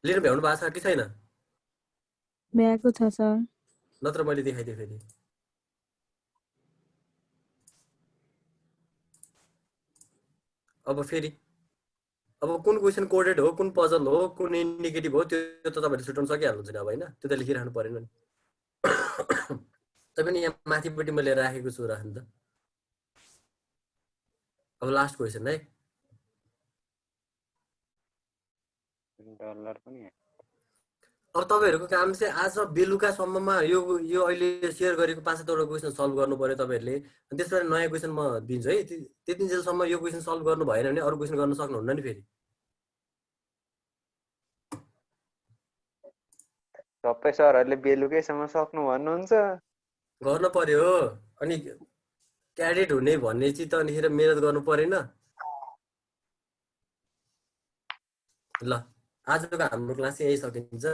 लिनु भ्याउनु भएको छ कि छैन भ्याएको छ सर नत्र मैले देखाइदिएँ फेरि अब कुन क्वेशन कोडेड हो कुन पजल हो कुन इन्डिकेटिभ हो त्यो त तपाईहरुले छुटाउन सकिहाल्नुहुन्छ नि अब हैन त्यो त लेखिराख्नु परेन नि तपाईं यहाँ माथिपट्टि मैले राखेको छु राख्नु त अब लास्ट क्वेशन है डलर पनि अब तपाईहरुको काम चाहिँ आज बेलुकासम्ममा यो अहिले शेयर गरेको 5-7 वटा क्वेशन सल्भ गर्नु पर्यो तपाईहरुले अनि त्यसपछि नयाँ क्वेशन म दिन्छु है त्यतिन्जेलसम्म यो क्वेशन सल्भ गर्नु भएन भने अरु क्वेशन गर्न सक्नुहुन्न नि फेरि सबै सरहरुले बेलुकैसम्म सक्नु भन्नुहुन्छ गर्न पर्यो अनि क्याडेट हुने भन्ने चाहिँ त अनिखेर मेहनत गर्नु परेन ल आजको हाम्रो क्लास चाहिँ यही सकिन्छ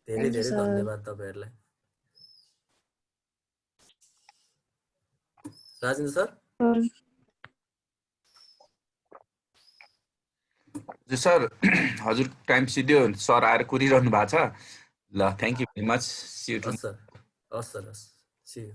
धेरै Thank you, धेरै sir. धन्यवाद तपाईहरुलाई राजेन्द्र सर सर हजुर टाइम सिद्धियो सर आएर कुरिरहनु भएको छ ल thank you very much see you हस् सर सी यू